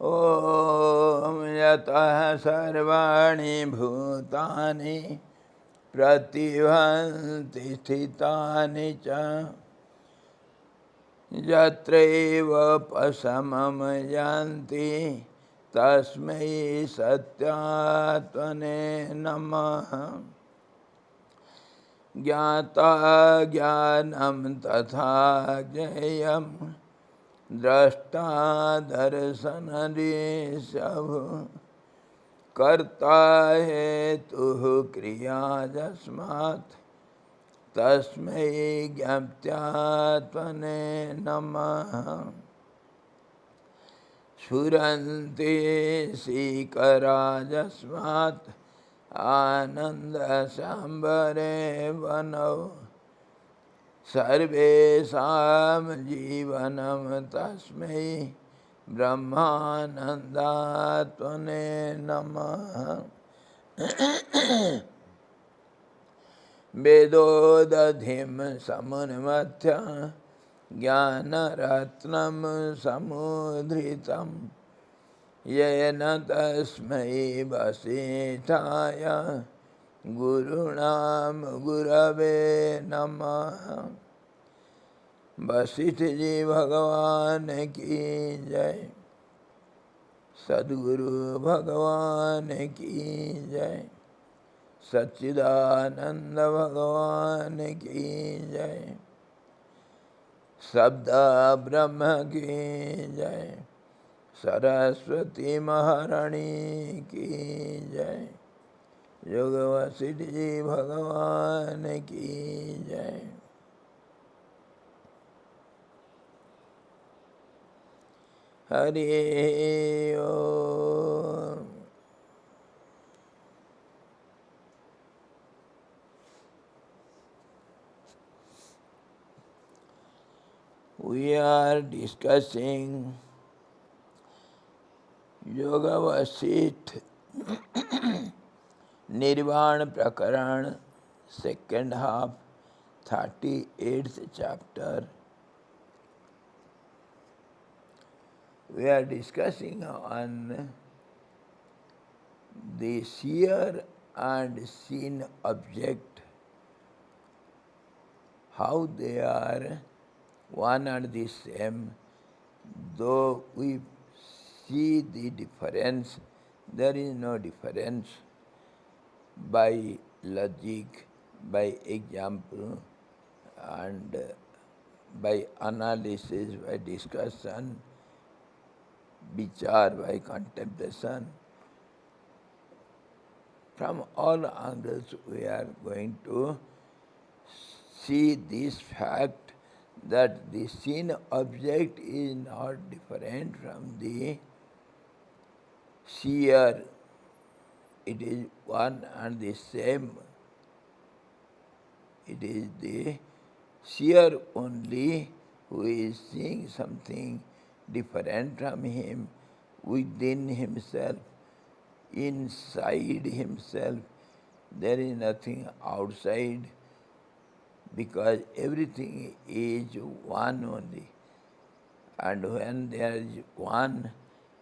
ॐ यतः सर्वाणि भूतानि प्रतिभान्ति स्थितानि च यत्रैव पशमं यान्ति तस्मै सत्यात्मने नमः। ज्ञाता ज्ञानं तथा ज्ञेयं द्रष्टा दर्शनरीशभु कर्ता हेतुः क्रिया यस्मात् तस्मै ज्ञप्त्यात्मने नमः। स्फुरन्ति सीकरा यस्मात् आनन्दसाम्बरे वनौ सर्वेषां जीवनं तस्मै ब्रह्मानन्दात्मने नमः। वेदोदधिं समुन्मथ्य ज्ञानरत्नं समुद्धृतं येन तस्मै वसिष्ठाय गुरुणां गुरवे नमः। वशिष्ठ जी भगवान की जय। सद्गुरु भगवान की जय। सच्चिदानंद भगवान की जय। शब्द ब्रह्म की जय। सरस्वती महारानी की जय। योग वशिष्ठ जी भगवान की जय। हरि ओम। We are discussing Yoga Vasistha Nirvana Prakaran, second half, 38th chapter. We are discussing on the seer and seen object, how they are one and the same, though we see the difference, there is no difference. By logic, by example, and by analysis, by discussion, vichar, by contemplation, from all angles we are going to see this fact that the seen object is not different from the seer. It is one and the same. It is the seer only who is seeing something different from him, within himself, inside himself. There is nothing outside, because everything is one only. And when there is one,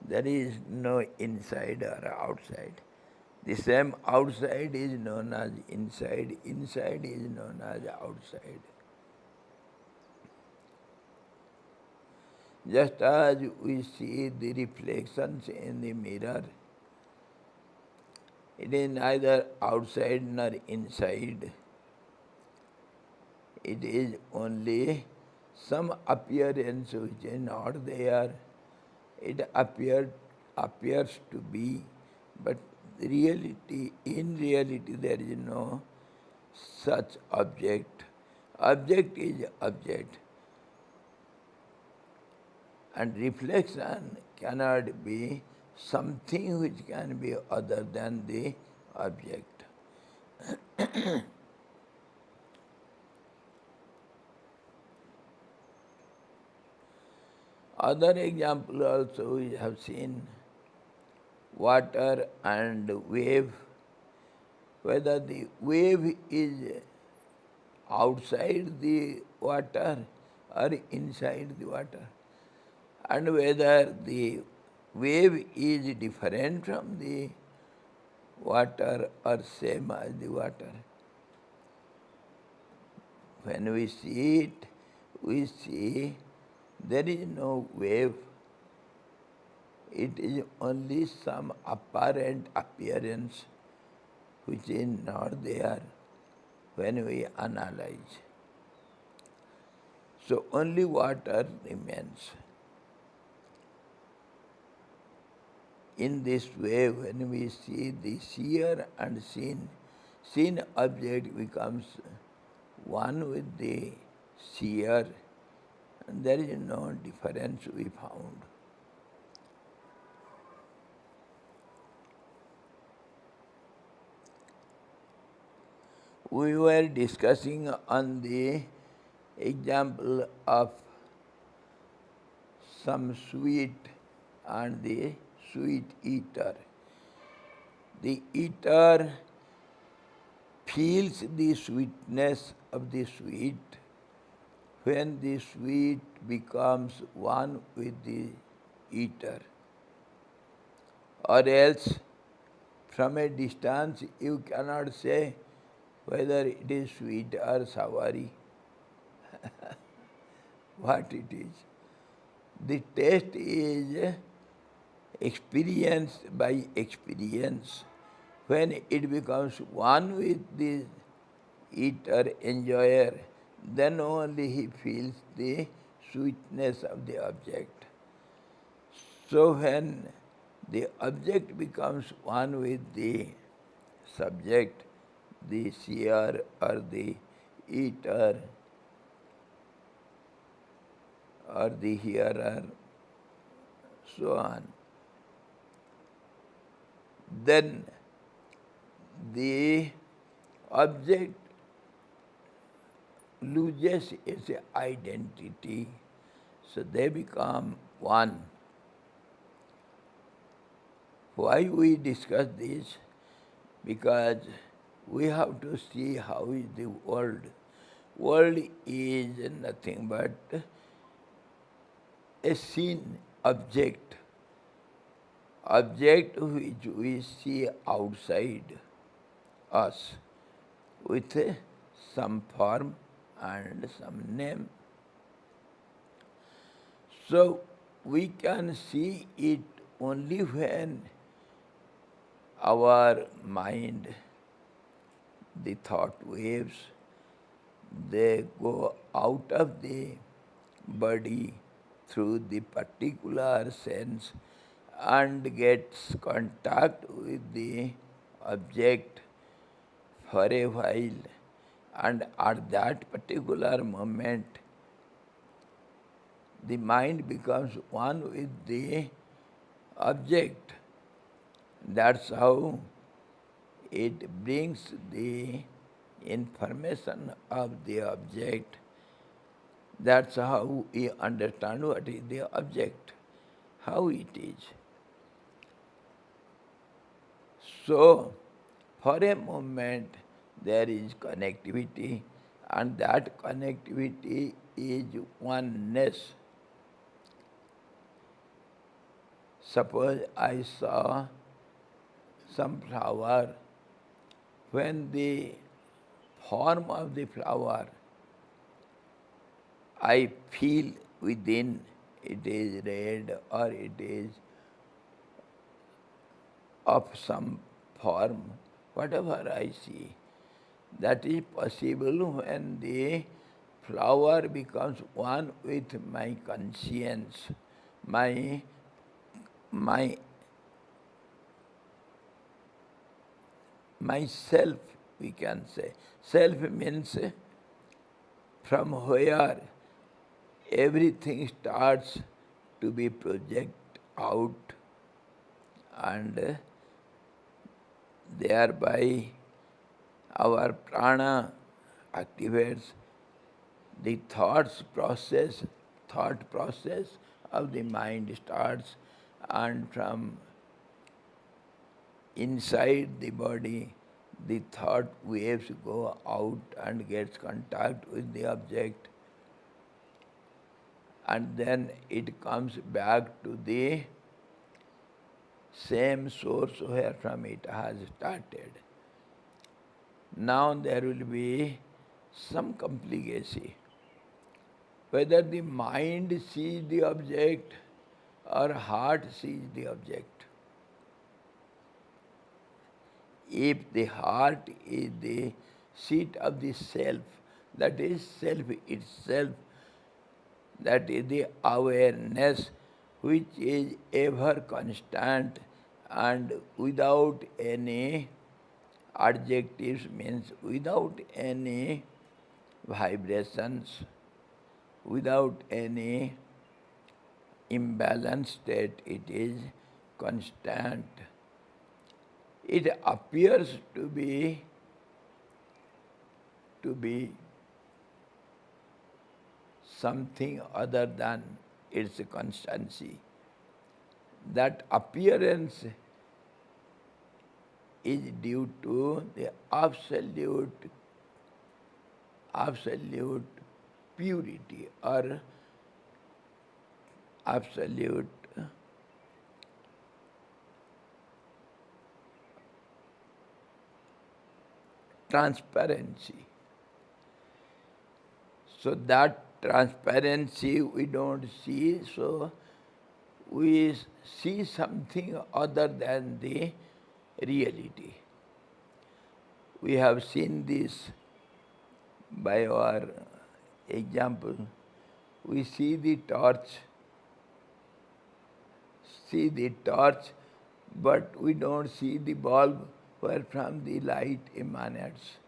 there is no inside or outside. The same outside is known as inside, inside is known as outside. Just as we see the reflections in the mirror, it is neither outside nor inside. It is only some appearance which is not there. It appears to be, but reality, in reality there is no such object. Object is object. And reflection cannot be something which can be other than the object. Other example also we have seen, water and wave, whether the wave is outside the water or inside the water, and whether the wave is different from the water or same as the water. When we see it, we see there is no wave. It is only some apparent appearance which is not there when we analyze. So only water remains. In this way, when we see the seer and seen object becomes one with the seer, and there is no difference we found. We were discussing on the example of some sweet and the sweet eater. The eater feels the sweetness of the sweet when the sweet becomes one with the eater. Or else, from a distance, you cannot say whether it is sweet or savory, what it is. The taste is experienced by experience. When it becomes one with the eater, enjoyer, then only he feels the sweetness of the object. So when the object becomes one with the subject, the seer or the eater or the hearer, so on, then the object loses its identity, so they become one. Why we discuss this? Because we have to see how is the world. World is nothing but a seen object, object which we see outside us with some form and some name. So we can see it only when our mind, the thought waves, they go out of the body through the particular sense and gets contact with the object for a while, and at that particular moment the mind becomes one with the object. That's how it brings the information of the object. That's how we understand what is the object, how it is. So, for a moment there is connectivity, and that connectivity is oneness. Suppose I saw some flower, when the form of the flower I feel within, it is red or it is of some form, whatever I see, that is possible when the flower becomes one with my conscience, my myself, we can say. Self means from where everything starts to be projected out, and thereby our prana activates, the thought process of the mind starts, and from inside the body the thought waves go out and gets contact with the object, and then it comes back to the same source where from it has started. Now there will be some complication. Whether the mind sees the object or heart sees the object. If the heart is the seat of the self, that is self itself, that is the awareness which is ever constant and without any adjectives, means without any vibrations, without any imbalanced state, it is constant. It appears to be something other than its constancy. That appearance is due to the absolute purity or absolute transparency. So that transparency we don't see, so we see something other than the reality. We have seen this by our example. We see the torch, but we don't see the bulb where from the light emanates.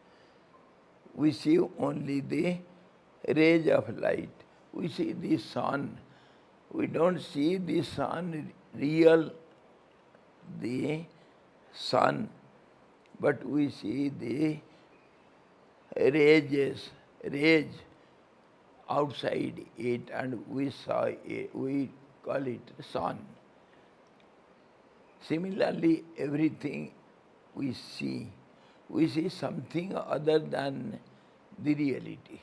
We see only the rays of light. We see the sun. We don't see the sun, the sun, but we see the rays outside it, and we call it sun. Similarly, everything we see something other than the reality.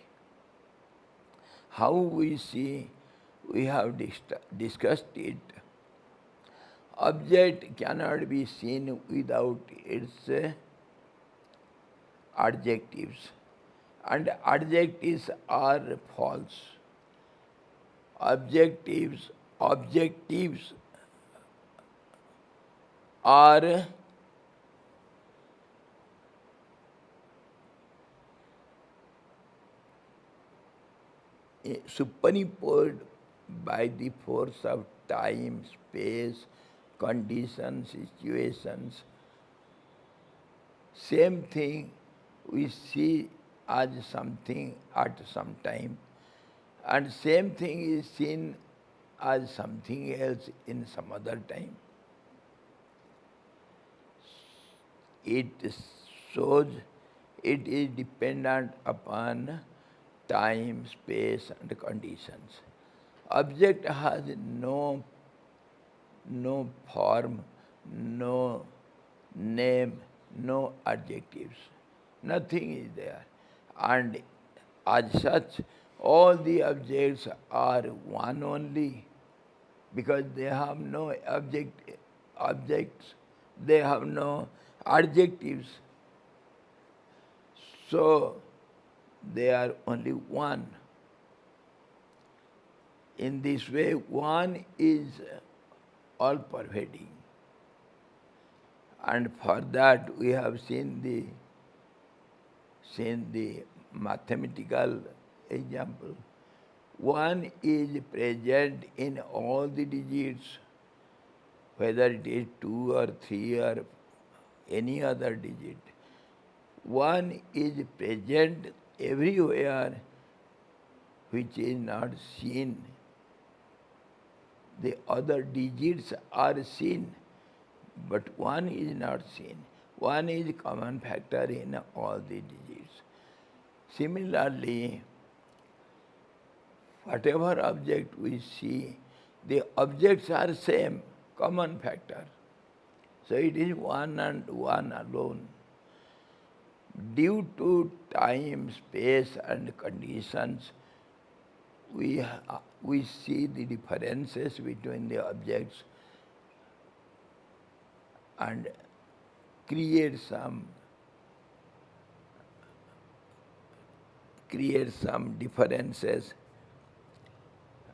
How we see, we have discussed it. Object cannot be seen without its adjectives, and adjectives are false. Objectives are superimposed by the force of time, space, conditions, situations. Same thing we see as something at some time, and same thing is seen as something else in some other time. It shows it is dependent upon time, space and conditions. Object has no form, no name, no adjectives. Nothing is there. And as such, all the objects are one only, because they have no objects, they have no adjectives. So they are only one. In this way, one is all pervading. And for that we have seen the mathematical example. One is present in all the digits, whether it is 2 or 3 or any other digit. One is present everywhere which is not seen. The other digits are seen, but one is not seen. One is common factor in all the digits. Similarly, whatever object we see, the objects are same, common factor. So it is one and one alone. Due to time, space and conditions, we see the differences between the objects. and create some differences,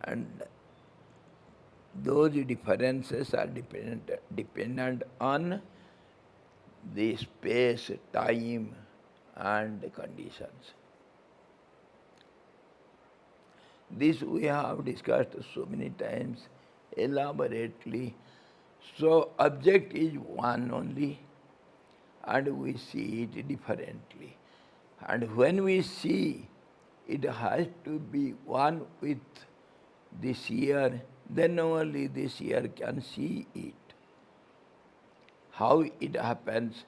and those differences are dependent on the space, time and conditions. This we have discussed so many times elaborately. So object is one only and we see it differently. And when we see, it has to be one with the seer, then only the seer can see it. How it happens?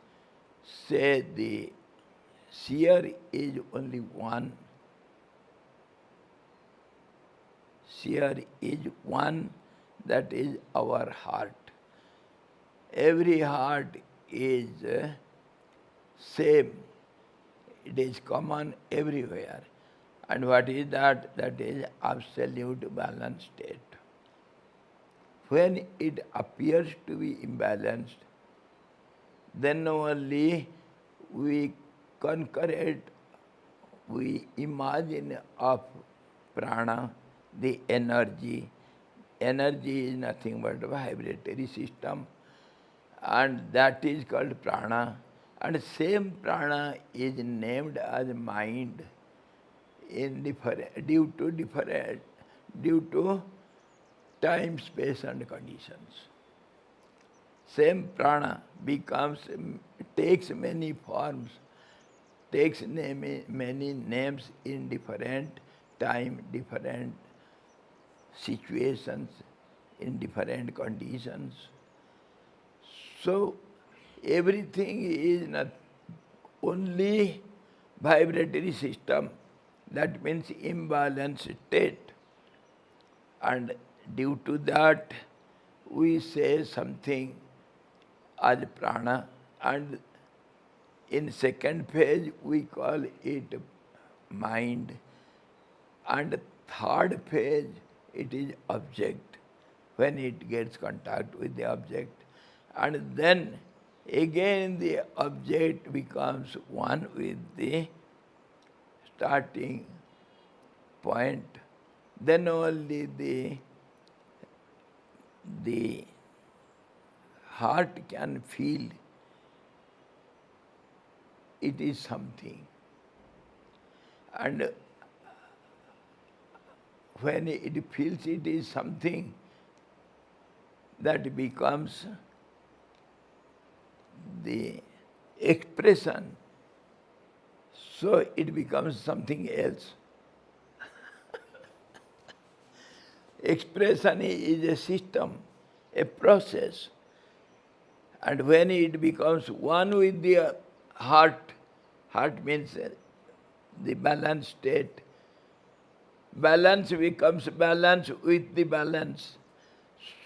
Say the seer is only one. Seer is one, that is our heart. Every heart is same. It is common everywhere. And what is that? That is absolute balanced state. When it appears to be imbalanced, then only we conquer it, we imagine of prana, the energy. Energy is nothing but a vibratory system, and that is called prana. And same prana is named as mind due to time, space and conditions. Same prana takes many forms, takes many names in different time, different situations, in different conditions. So everything is not only vibratory system, that means imbalanced state. And due to that, we say something as prana, and in second phase we call it mind, and third phase it is object, when it gets contact with the object. And then again the object becomes one with the starting point. Then only the heart can feel it is something. And when it feels it is something, that becomes the expression. So it becomes something else. Expression is a system, a process. And when it becomes one with the heart, heart means the balanced state, balance becomes balance with the balance.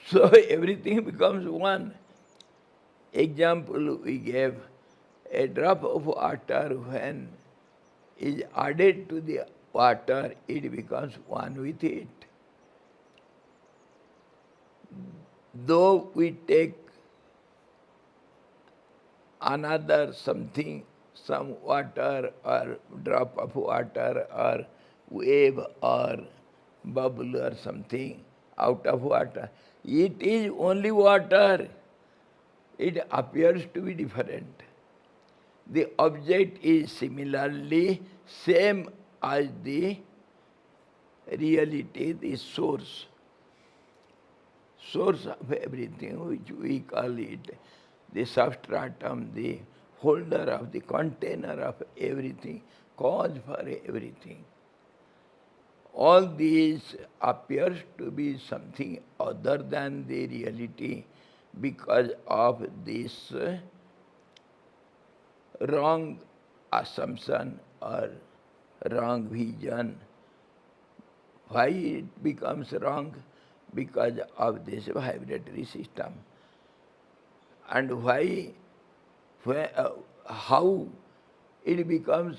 So everything becomes one. Example we gave, a drop of water when is added to the water, it becomes one with it. Though we take another something, some water or drop of water or wave or bubble or something out of water, it is only water. It appears to be different. The object is similarly same as the reality, the source. Source of everything, which we call it the substratum, the holder of the container of everything, cause for everything. All these appears to be something other than the reality because of this wrong assumption or wrong vision. Why it becomes wrong? Because of this vibratory system. And why, how it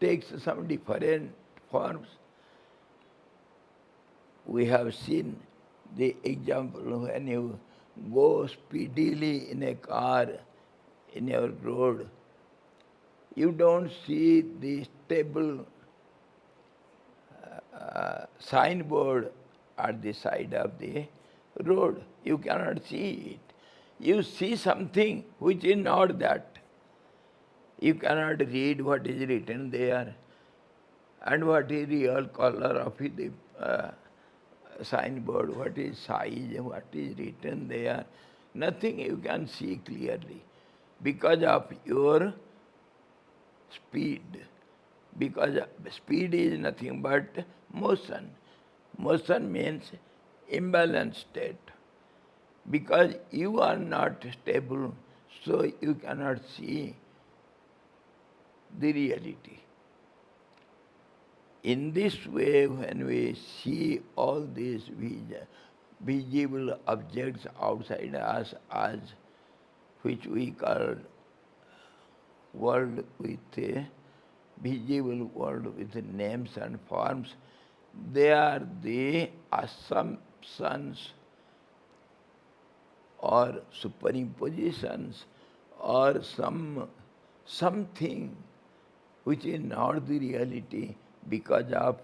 takes some different forms. We have seen the example when you go speedily in a car, in your road, you don't see the stable signboard at the side of the road. You cannot see it. You see something which is not that. You cannot read what is written there and what is real color of the signboard, what is size, what is written there. Nothing you can see clearly because of your speed. Because speed is nothing but motion. Motion means imbalanced state. Because you are not stable, so you cannot see the reality. In this way, when we see all these visible objects outside us as which we call world with a visible world with names and forms, they are the assumptions or superimpositions or something which is not the reality because of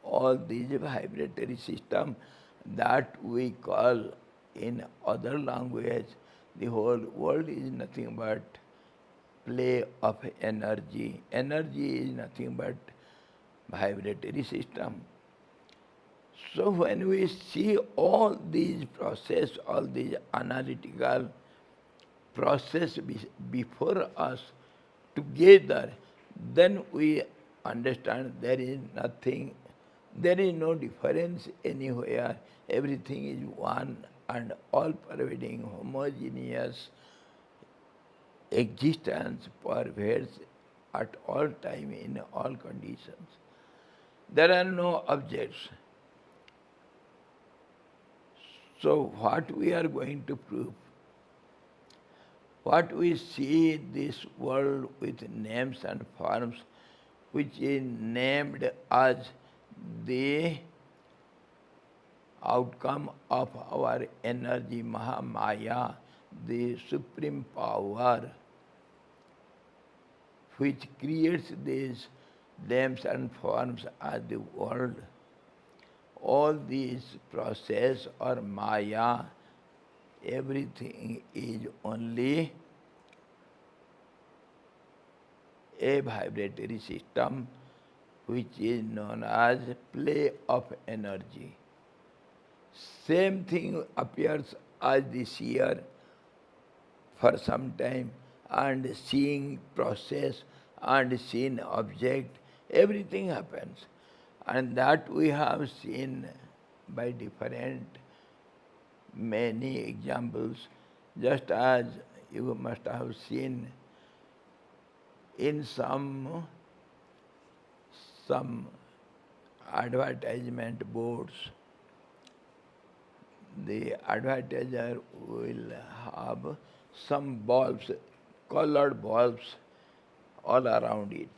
all these vibratory system that we call in other language the whole world is nothing but play of energy. Energy is nothing but vibratory system. So when we see all these process, all these analytical process before us together, then we understand there is nothing, there is no difference anywhere. Everything is one and all-pervading, homogeneous existence pervades at all time in all conditions. There are no objects. So what we are going to prove? What we see this world with names and forms, which is named as the outcome of our energy, Mahamaya, the supreme power, which creates these names and forms as the world. All these process or Maya, everything is only a vibratory system which is known as play of energy. Same thing appears as the seer for some time and seeing process and seeing object, everything happens. And that we have seen by different many examples, just as you must have seen in some advertisement boards. The advertiser will have some bulbs, colored bulbs all around it.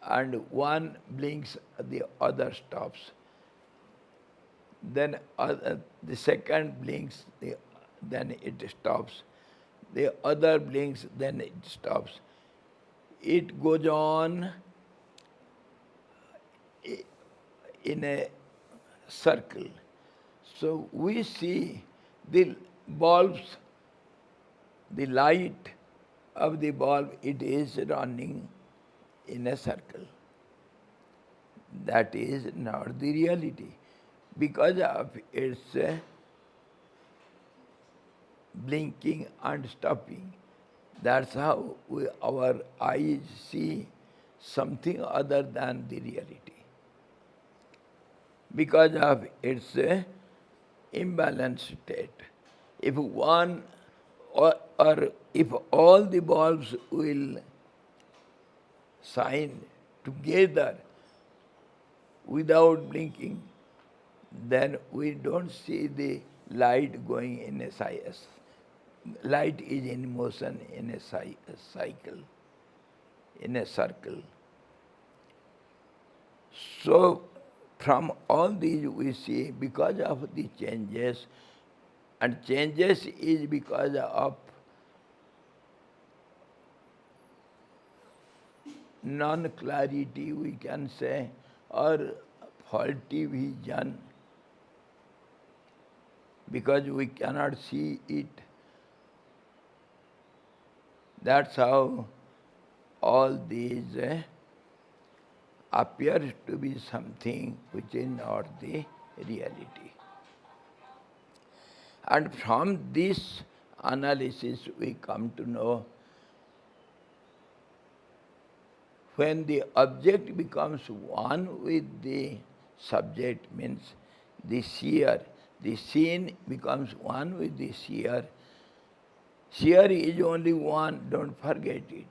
And one blinks, the other stops. Then the second blinks, then it stops. The other blinks, then it stops. It goes on in a circle. So we see the bulbs, the light of the bulb, it is running in a circle. That is not the reality. Because of its blinking and stopping, that's how our eyes see something other than the reality. Because of its imbalanced state. If one or if all the bulbs will shine together without blinking, then we don't see the light going in a cycle. Light is in motion in a cycle, in a circle. So from all these we see, because of the changes, And changes is because of non-clarity, we can say, or faulty vision, because we cannot see it. That's how all these appear to be something which is not the reality. And from this analysis we come to know when the object becomes one with the subject, means the seer, the seen becomes one with the seer. Seer is only one, don't forget it.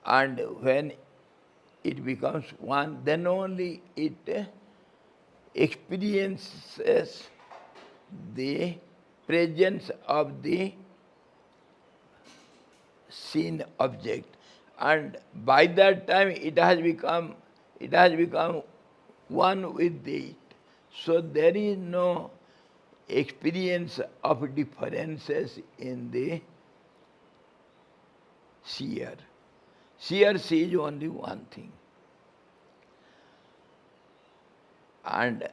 And when it becomes one, then only it experiences the presence of the seen object, and by that time it has become one with it. So there is no experience of differences in the seer. Seer sees only one thing. And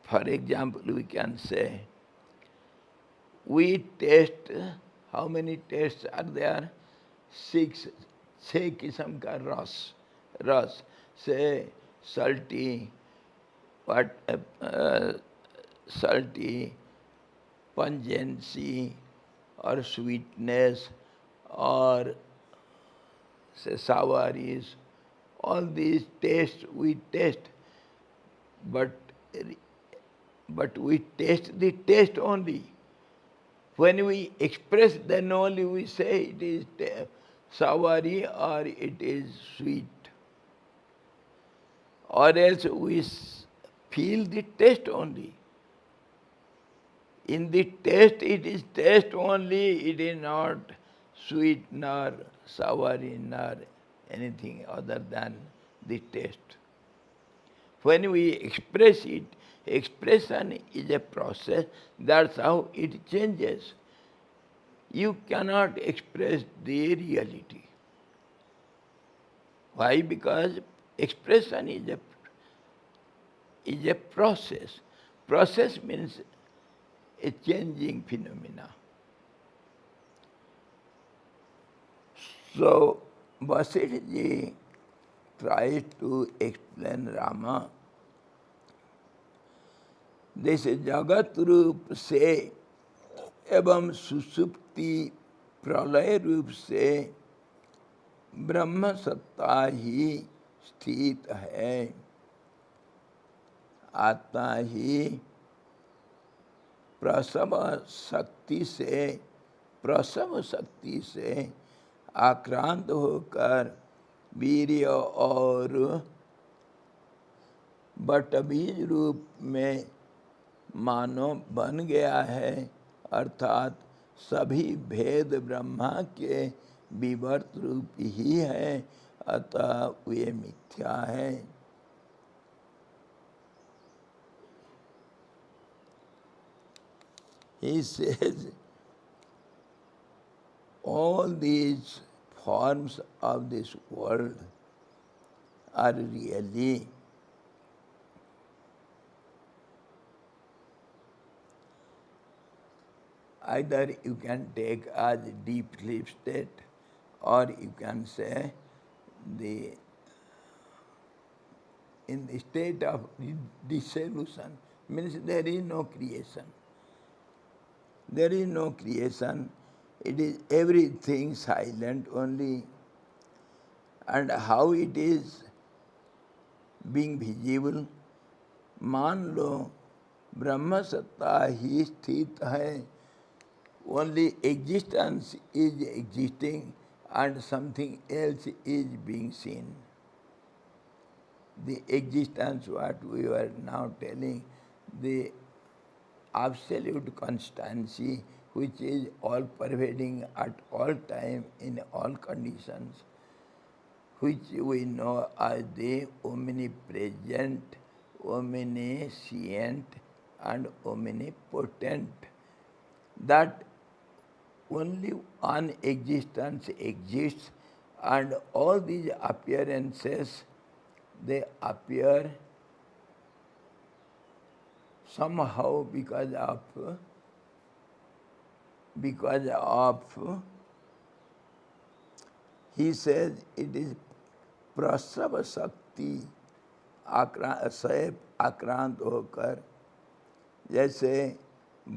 for example, we can say, we taste, how many tastes are there? 6. छह किस्म का रस say salty, what salty, pungency, or sweetness, or say sourness. All these tastes we taste, but we taste the taste only. When we express, then only we say it is soury or it is sweet. Or else we feel the taste only. In the taste, it is taste only, it is not sweet nor sour nor anything other than the taste. When we express it, expression is a process, that's how it changes. You cannot express the reality. Why? Because expression is a process. Process means a changing phenomena. So, Vasistha ji tries to explain Rama. This Jagat रूप से एवं सुषुप्ति प्रलय रूप से ब्रह्म सत्ता ही स्थित है। आत्मा ही प्रसव शक्ति से आक्रांत होकर वीर्य और बटबीज रूप में मानो बन गया है, अर्थात सभी भेद ब्रह्मा के विवर्त रूप ही है, अतः वे मिथ्या है। He says all these forms of this world are really either you can take as deep sleep state, or you can say in the state of dissolution, means there is no creation. There is no creation. It is everything silent only. And how it is being visible? मान लो ब्रह्म सत्ता ही स्थित है. Only existence is existing and something else is being seen. The existence, what we were now telling, the absolute constancy which is all pervading at all time in all conditions, which we know as the omnipresent omniscient and omnipotent, that only one existence exists, and all these appearances, they appear somehow because of he says it is प्रसव शक्ति SAP आक्रांत होकर, जैसे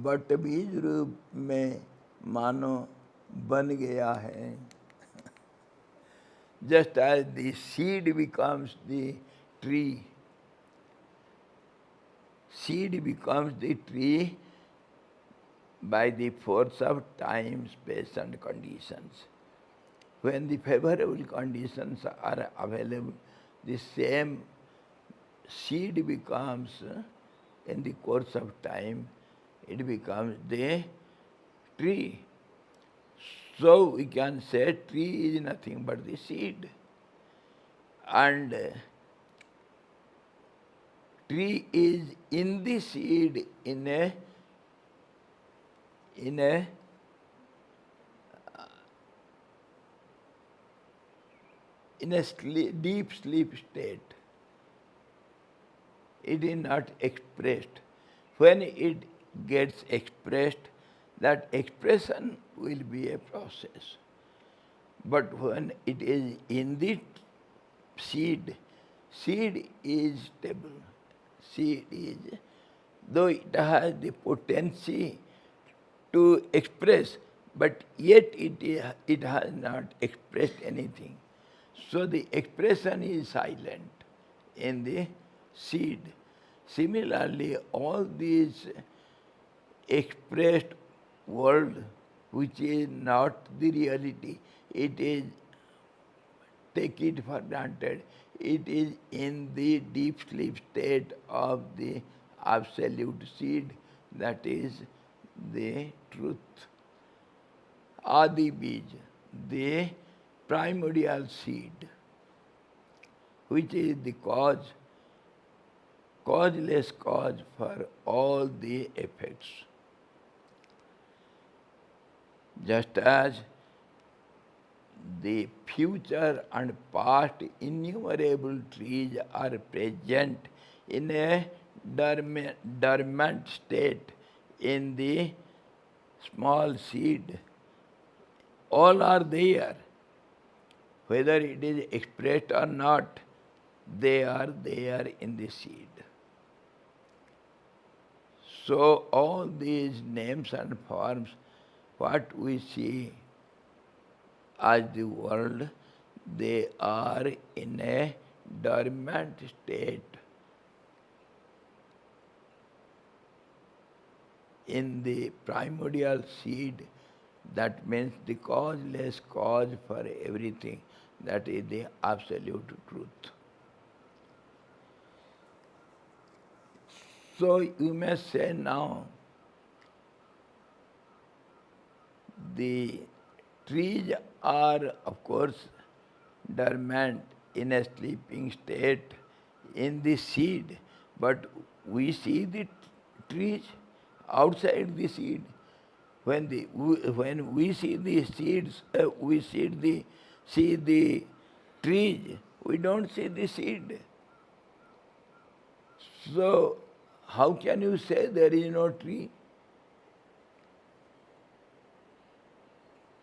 but बीज रूप में मानो बन गया है. Just as the seed becomes the tree, seed becomes the tree by the force of time, space and conditions. When the favorable conditions are available, the same seed becomes, in the course of time, it becomes the tree. So we can say tree is nothing but the seed. And tree is in the seed in a deep sleep state. It is not expressed. When it gets expressed, that expression will be a process. But when it is in the seed, seed is stable. Seed is, though it has the potency to express, but yet it has not expressed anything. So the expression is silent in the seed. Similarly, all these expressed world, which is not the reality, it is, take it for granted, it is in the deep sleep state of the absolute seed, that is the truth. Adi Bij, the primordial seed, which is the causeless cause for all the effects. Just as the future and past innumerable trees are present in a dormant state in the small seed, all are there. Whether it is expressed or not, they are there in the seed. So all these names and forms, what we see as the world, they are in a dormant state. In the primordial seed, that means the causeless cause for everything, that is the absolute truth. So you may say now, the trees are, of course, dormant in a sleeping state in the seed, but we see the trees outside the seed. When we see the seeds, we see the trees, we don't see the seed. So how can you say there is no tree?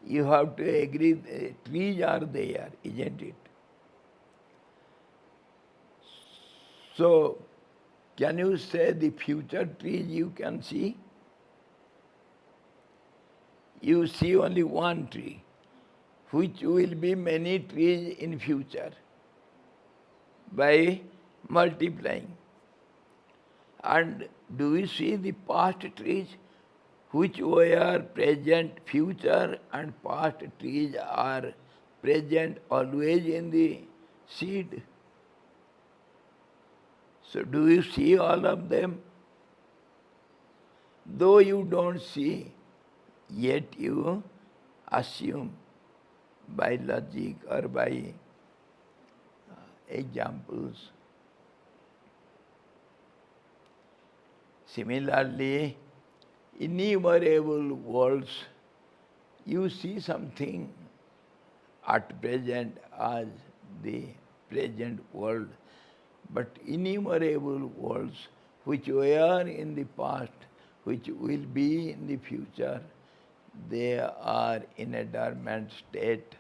You have to agree the trees are there, isn't it? So, can you say the future trees you can see? You see only one tree, which will be many trees in future by multiplying. And do we see the past trees, which were present, future and past trees are present always in the seed? So do you see all of them? Though you don't see, yet you assume by logic or by examples. Similarly, innumerable worlds, you see something at present as the present world, but innumerable worlds which were in the past, which will be in the future, they are in a dormant state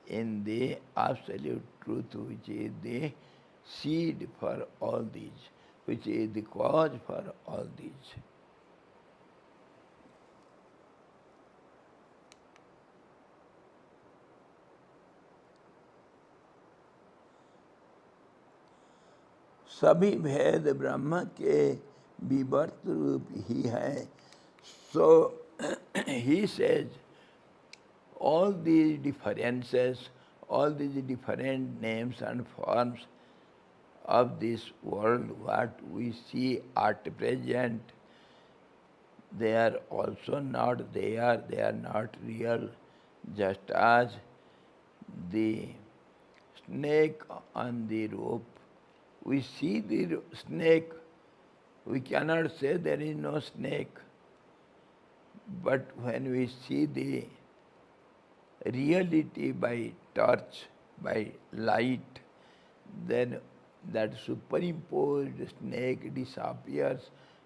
in the absolute truth, which is the seed for all these, which is the cause for all these. सभी भेद ब्रह्म के विवर्त रूप ही है. So he says, all these differences, all these different names and forms of this world, what we see at present, they are also not there, they are not real, just as the snake on the rope. We see the snake, we cannot say there is no snake. But when we see the reality by torch, by light, then that superimposed snake disappears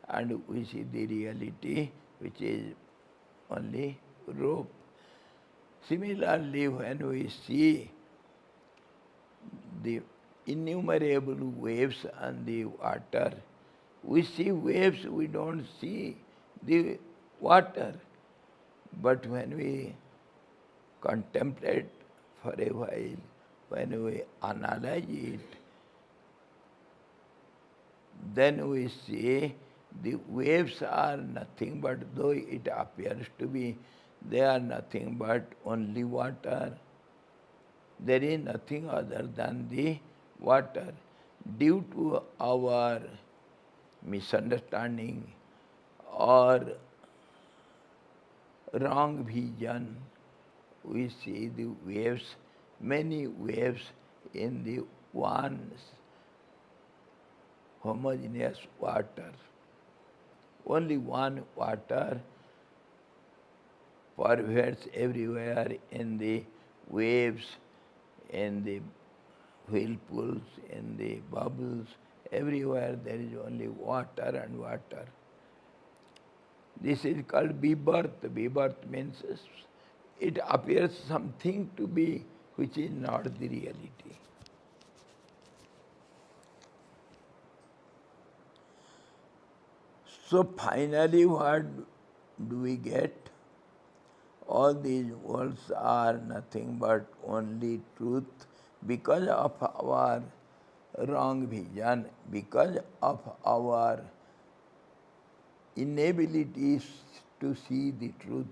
and we see the reality, which is only rope. Similarly, when we see the innumerable waves on the water, we see waves, we don't see the water. But when we contemplate for a while, when we analyze it, then we see the waves are nothing but, though it appears to be, they are nothing but only water. There is nothing other than the water. Due to our misunderstanding or wrong vision, we see the waves, many waves in the one homogeneous water. Only one water pervades everywhere in the waves, in the whirlpools, in the bubbles, everywhere there is only water and water. This is called rebirth. Rebirth means it appears something to be which is not the reality. So finally what do we get? All these worlds are nothing but only truth because of our wrong vision, because of our inabilities to see the truth.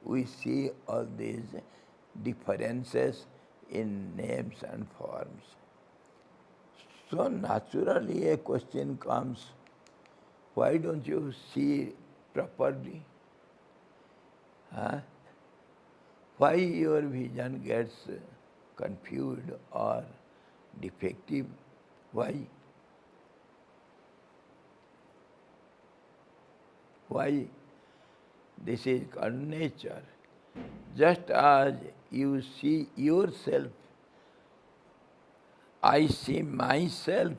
We see all these differences in names and forms. So naturally a question comes, why don't you see properly? Why your vision gets confused or defective? Why? Why? This is called nature. Just as you see yourself, I see myself,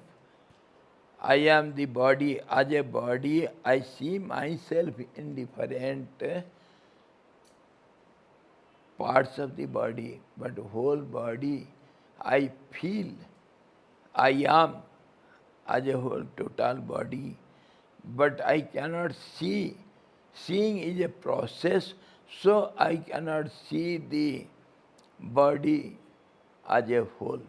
I am the body. As a body, I see myself in different parts of the body, but whole body, I feel, I am as a whole total body, but I cannot see. Seeing is a process, so I cannot see the body as a whole.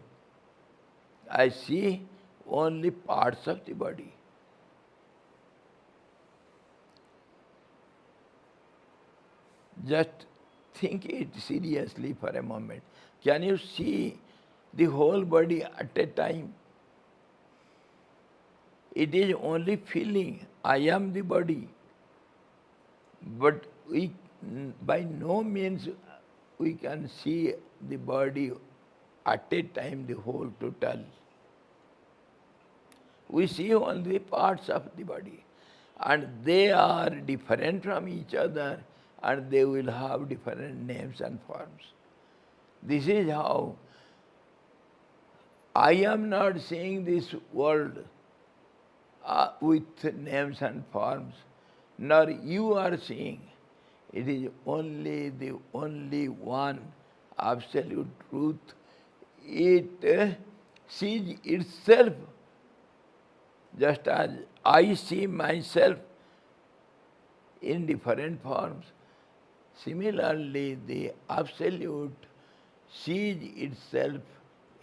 I see only parts of the body. Just think it seriously for a moment. Can you see the whole body at a time? It is only feeling, I am the body. But we, by no means we can see the body at a time, the whole total. We see only parts of the body, and they are different from each other, and they will have different names and forms. This is how I am not seeing this world with names and forms, nor you are seeing. It is only the only one absolute truth. It sees itself just as I see myself in different forms. Similarly, the Absolute sees itself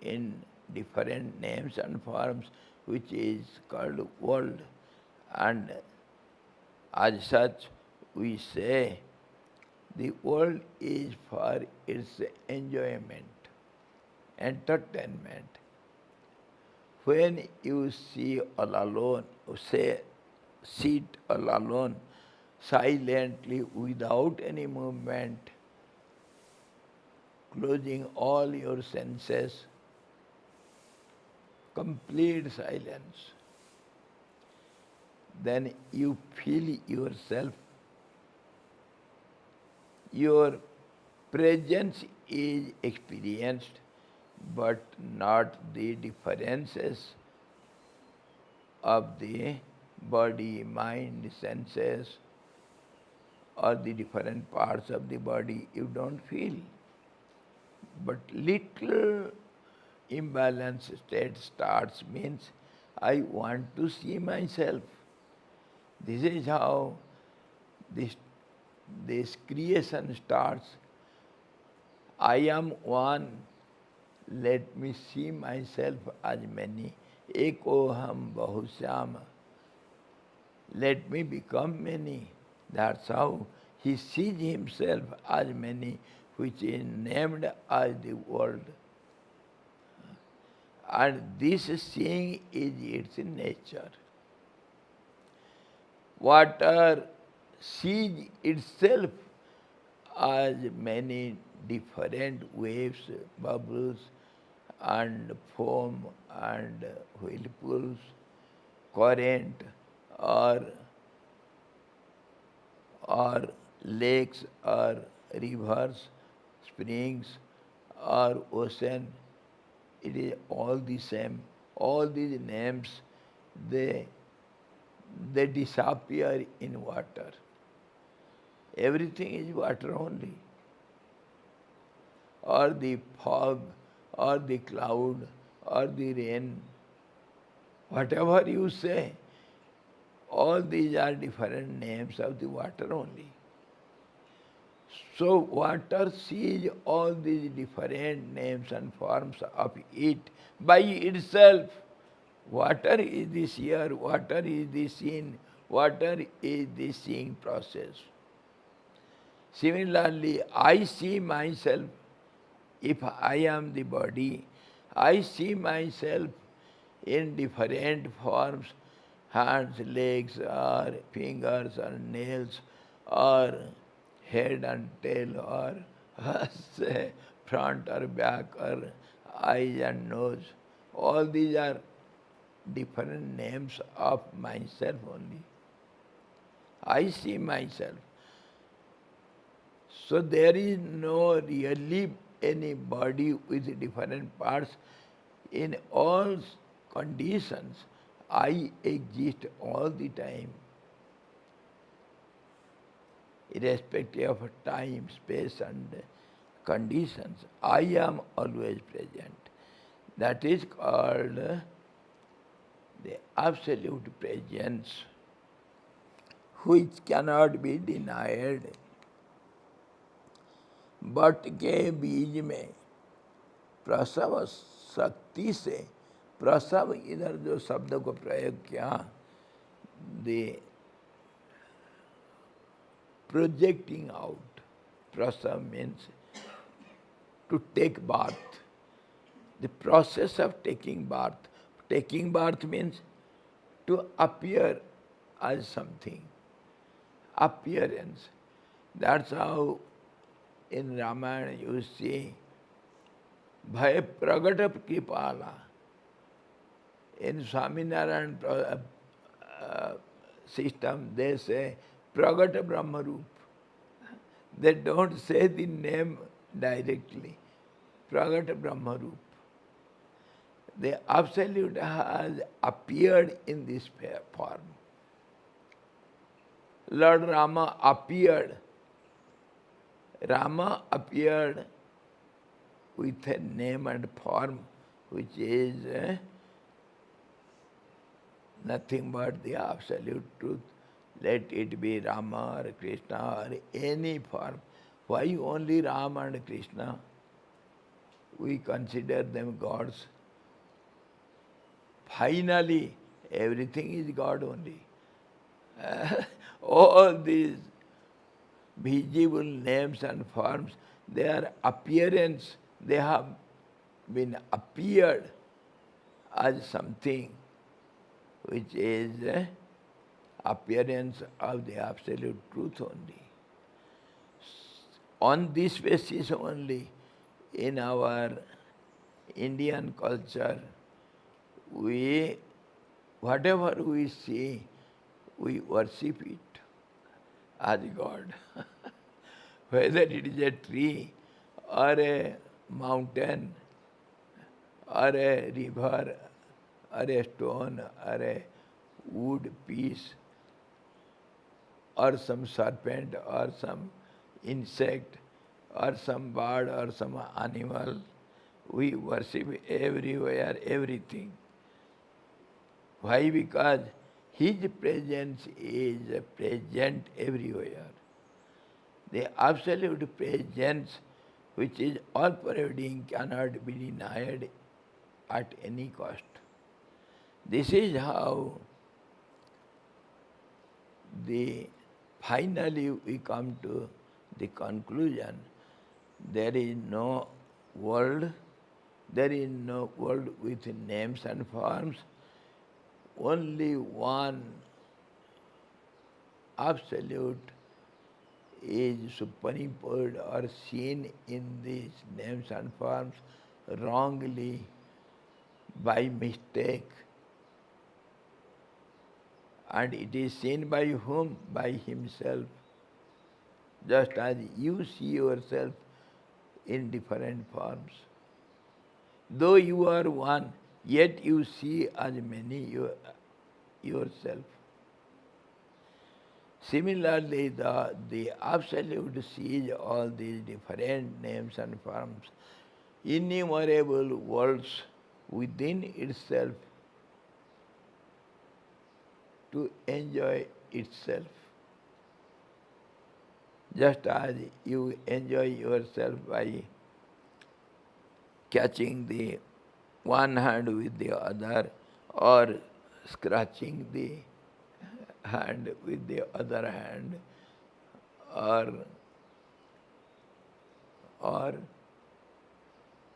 in different names and forms, which is called world. And as such, we say the world is for its enjoyment, entertainment. When you see all alone, say, sit all alone, silently, without any movement, closing all your senses, complete silence, then you feel yourself. Your presence is experienced, but not the differences of the body, mind, senses, or the different parts of the body you don't feel. But little imbalance state starts means I want to see myself. This is how this creation starts. I am one. Let me see myself as many. Eko ham bahusyam. Let me become many. That's how he sees himself as many, which is named as the world. And this seeing is its nature. Water sees itself as many different waves, bubbles, and foam, and whirlpools, current, or lakes, or rivers, springs, or ocean. It is all the same. All these names, they disappear in water. Everything is water only. Or the fog, or the cloud, or the rain, whatever you say, all these are different names of the water only. So water sees all these different names and forms of it by itself. Water is the seer, water is the seen, water is the seeing process. Similarly, I see myself. If I am the body, I see myself in different forms, hands, legs, or fingers, or nails, or head and tail, or say, front or back, or eyes and nose. All these are different names of myself only. I see myself. So there is no really any body with different parts. In all conditions, I exist all the time, irrespective of time, space, and conditions. I am always present. That is called the absolute presence, which cannot be denied. But के बीज में प्रसव शक्ति से, प्रसव इधर जो शब्द को प्रयोग किया, the projecting out, prasav means to take birth, the process of taking birth. Taking birth means to appear as something, appearance. That's how in Ramayana you see, Bhai Pragata Kripala. In Swaminarayan system, they say Pragata Brahmarup. They don't say the name directly. Pragata Brahmarup. The Absolute has appeared in this form. Lord Rama appeared. Rama appeared with a name and form which is nothing but the absolute truth. Let it be Rama or Krishna or any form. Why only Rama and Krishna? We consider them gods. Finally, everything is God only. All these visible names and forms, their appearance, they have been appeared as something which is appearance of the absolute truth only. On this basis only, in our Indian culture, whatever we see, we worship it as God. Whether it is a tree or a mountain or a river or a stone or a wood piece or some serpent or some insect or some bird or some animal, we worship everywhere, everything. Why? Because His presence is present everywhere. The absolute presence, which is all-pervading, cannot be denied at any cost. This is how finally we come to the conclusion. There is no world with names and forms. Only one absolute is superimposed or seen in these names and forms wrongly, by mistake. And it is seen by whom? By himself. Just as you see yourself in different forms. Though you are one, yet you see as many yourself. Similarly, the Absolute sees all these different names and forms, innumerable worlds within itself to enjoy itself. Just as you enjoy yourself by catching the one hand with the other or scratching the hand with the other hand or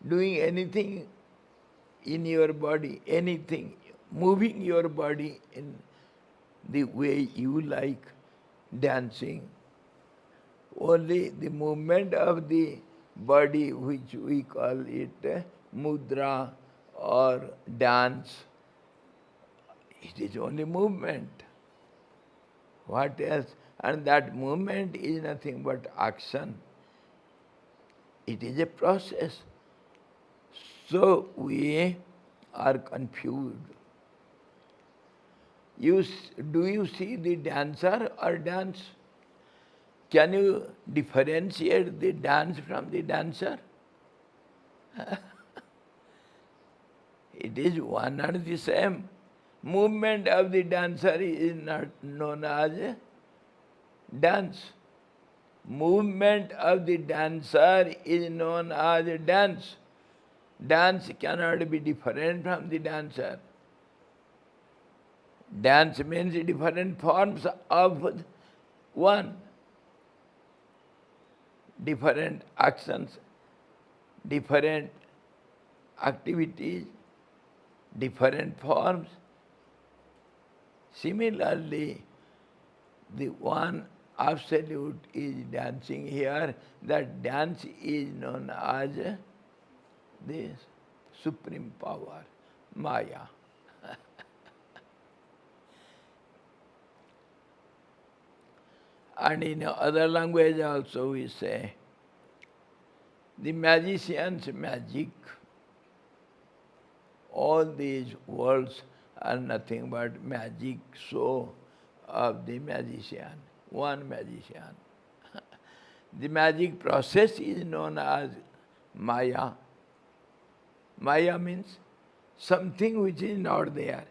doing anything in your body, anything, moving your body in the way you like, dancing. Only the movement of the body, which we call it mudra or dance, it is only movement. What else? And that movement is nothing but action. It is a process. So we are confused. Do you see the dancer or dance? Can you differentiate the dance from the dancer? It is one and the same. Movement of the dancer is not known as dance. Movement of the dancer is known as dance. Dance cannot be different from the dancer. Dance means different forms of one. Different actions, different activities, different forms. Similarly, the one absolute is dancing here. That dance is known as this supreme power, Maya. And in other language also we say, the magician's magic, all these worlds are nothing but magic show of the magician, one magician. The magic process is known as Maya. Maya means something which is not there.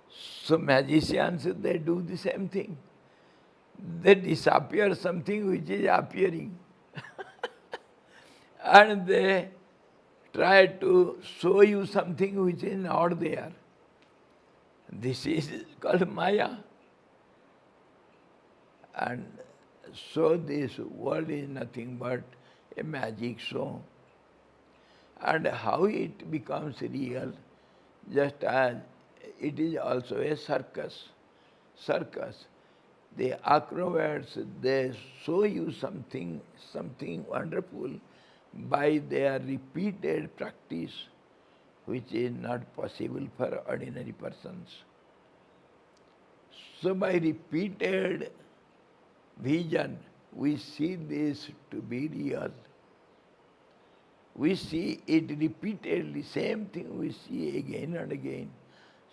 So magicians, they do the same thing. They disappear something which is appearing. And they try to show you something which is not there. This is called Maya. And so this world is nothing but a magic show. And how it becomes real, just as it is also a circus. Circus. The acrobats, they show you something wonderful by their repeated practice, which is not possible for ordinary persons. So by repeated vision, we see this to be real. We see it repeatedly, same thing we see again and again.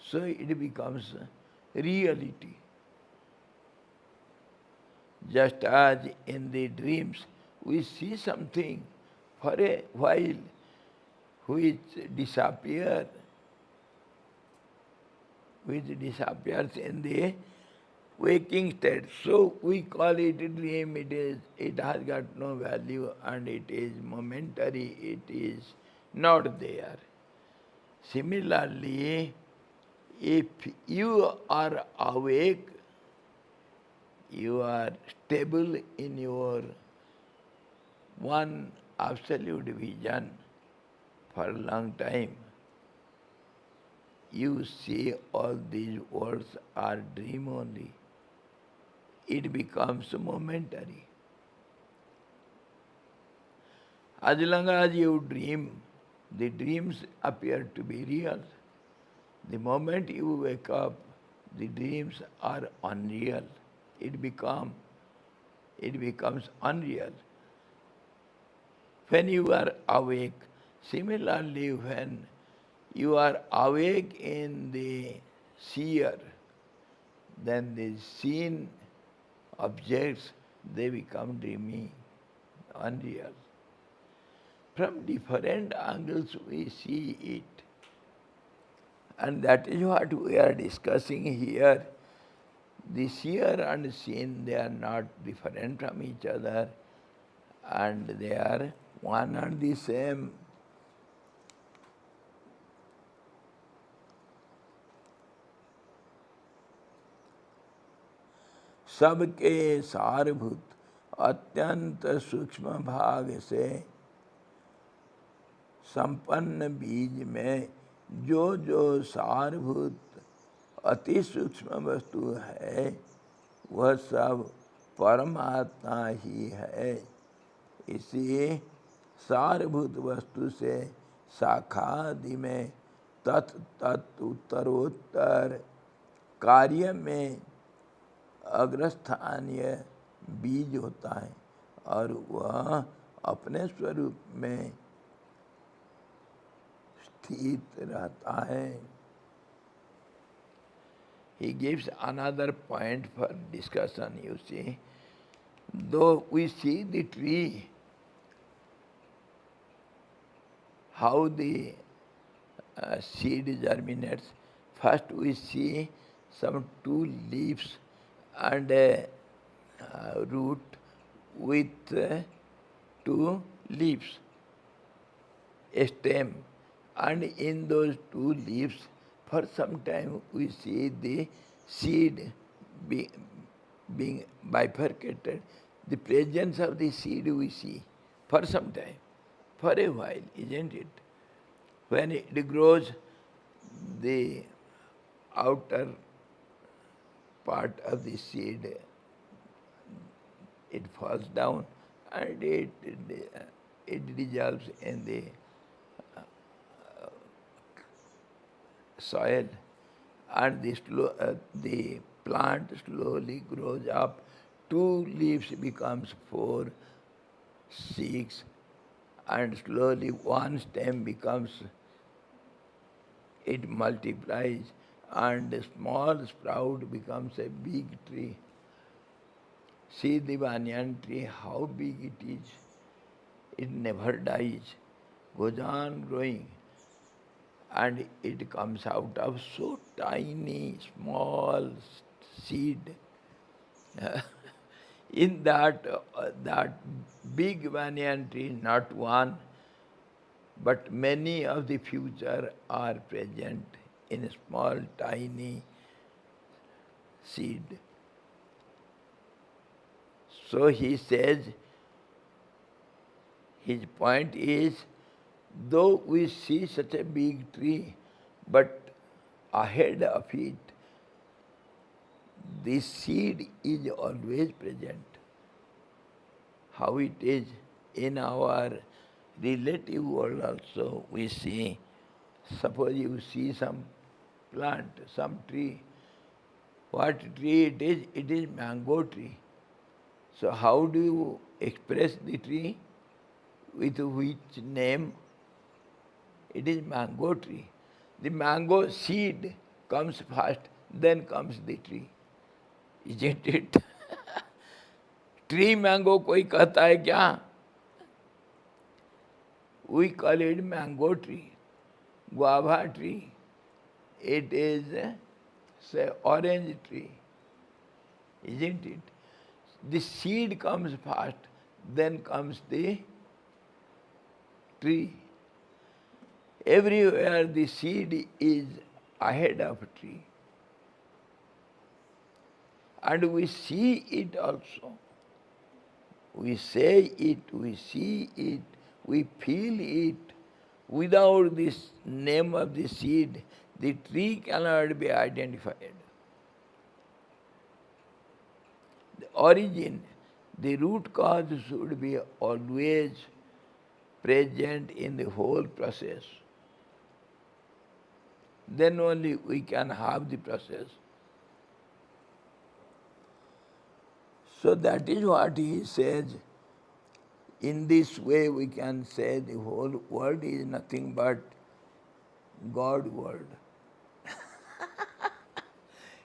So it becomes reality. Just as in the dreams, we see something for a while which disappears in the waking state. So we call it a dream. It has got no value and it is momentary, it is not there. Similarly, if you are awake, you are stable in your one absolute vision for a long time, you see all these worlds are dream only. It becomes momentary. As long as you dream, the dreams appear to be real. The moment you wake up, the dreams are unreal. It becomes unreal. When you are awake, similarly when you are awake in the seer, then the seen objects, they become dreamy, unreal. From different angles we see it. And that is what we are discussing here. The seer and seen, they are not different from each other, and they are one and the same. सबके सारभूत अत्यंत सूक्ष्म भाग से संपन्न बीज में जो जो सारभूत अति सूक्ष्म वस्तु है वह सब परमात्मा ही है। इसी सारभूत वस्तु से शाखादि में तत् तत् उत्तरोत्तर कार्य में अग्रस्थानीय बीज होता है और वह अपने स्वरूप में स्थित रहता है। He gives another point for discussion, you see. Though we see the tree, how the seed germinates, first we see some two leaves and a root with two leaves, a stem, and in those two leaves for some time we see the seed being bifurcated. The presence of the seed we see for some time, for a while, isn't it? When it grows, the outer part of the seed, it falls down and it dissolves in the soil, and the plant slowly grows up 2 leaves becomes 4, 6, and slowly one stem becomes, it multiplies, and a small sprout becomes a big tree. See the banyan tree, how big it is. It never dies, goes on growing, and it comes out of so tiny, small seed. In that big banyan tree, not one, but many of the future are present in a small, tiny seed. So he says, his point is, though we see such a big tree, but ahead of it, the seed is always present. How it is in our relative world also, we see, suppose you see some plant, some tree. What tree it is? It is mango tree. So how do you express the tree? With which name? It is mango tree. The mango seed comes first, then comes the tree. Isn't it? Tree mango कोई कहता है क्या? We call it mango tree, guava tree. It is, say, orange tree. Isn't it? The seed comes first, then comes the tree. Everywhere the seed is ahead of tree. And we see it also. We say it, we see it, we feel it. Without this name of the seed, the tree cannot be identified. The origin, the root cause should be always present in the whole process. Then only we can have the process. So that is what he says. In this way we can say the whole world is nothing but God world.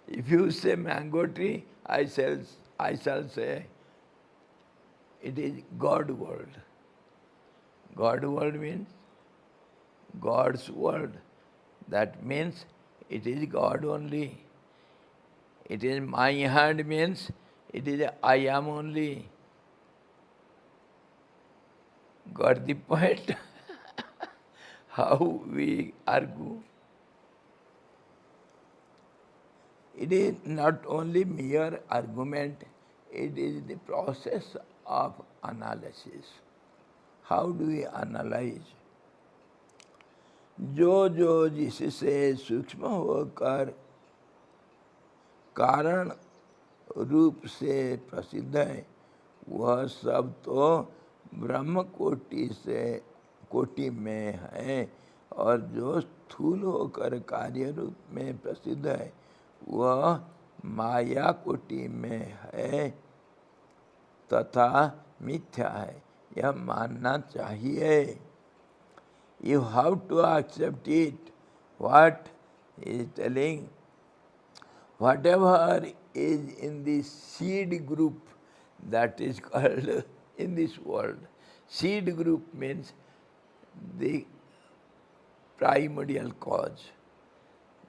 If you say mango tree, I shall say it is God world. God world means God's world. That means it is God only. It is my hand means it is I am only. Got the point? How we argue. It is not only mere argument, it is the process of analysis. How do we analyze? जो जो जिससे सूक्ष्म होकर कारण रूप से प्रसिद्ध है, वह सब तो ब्रह्म कोटि में है, और जो स्थूल होकर कार्य रूप में प्रसिद्ध है, वह माया कोटि में है तथा मिथ्या है। यह मानना चाहिए। You have to accept it. What he is telling, whatever is in the seed group, that is called in this world. Seed group means the primordial cause.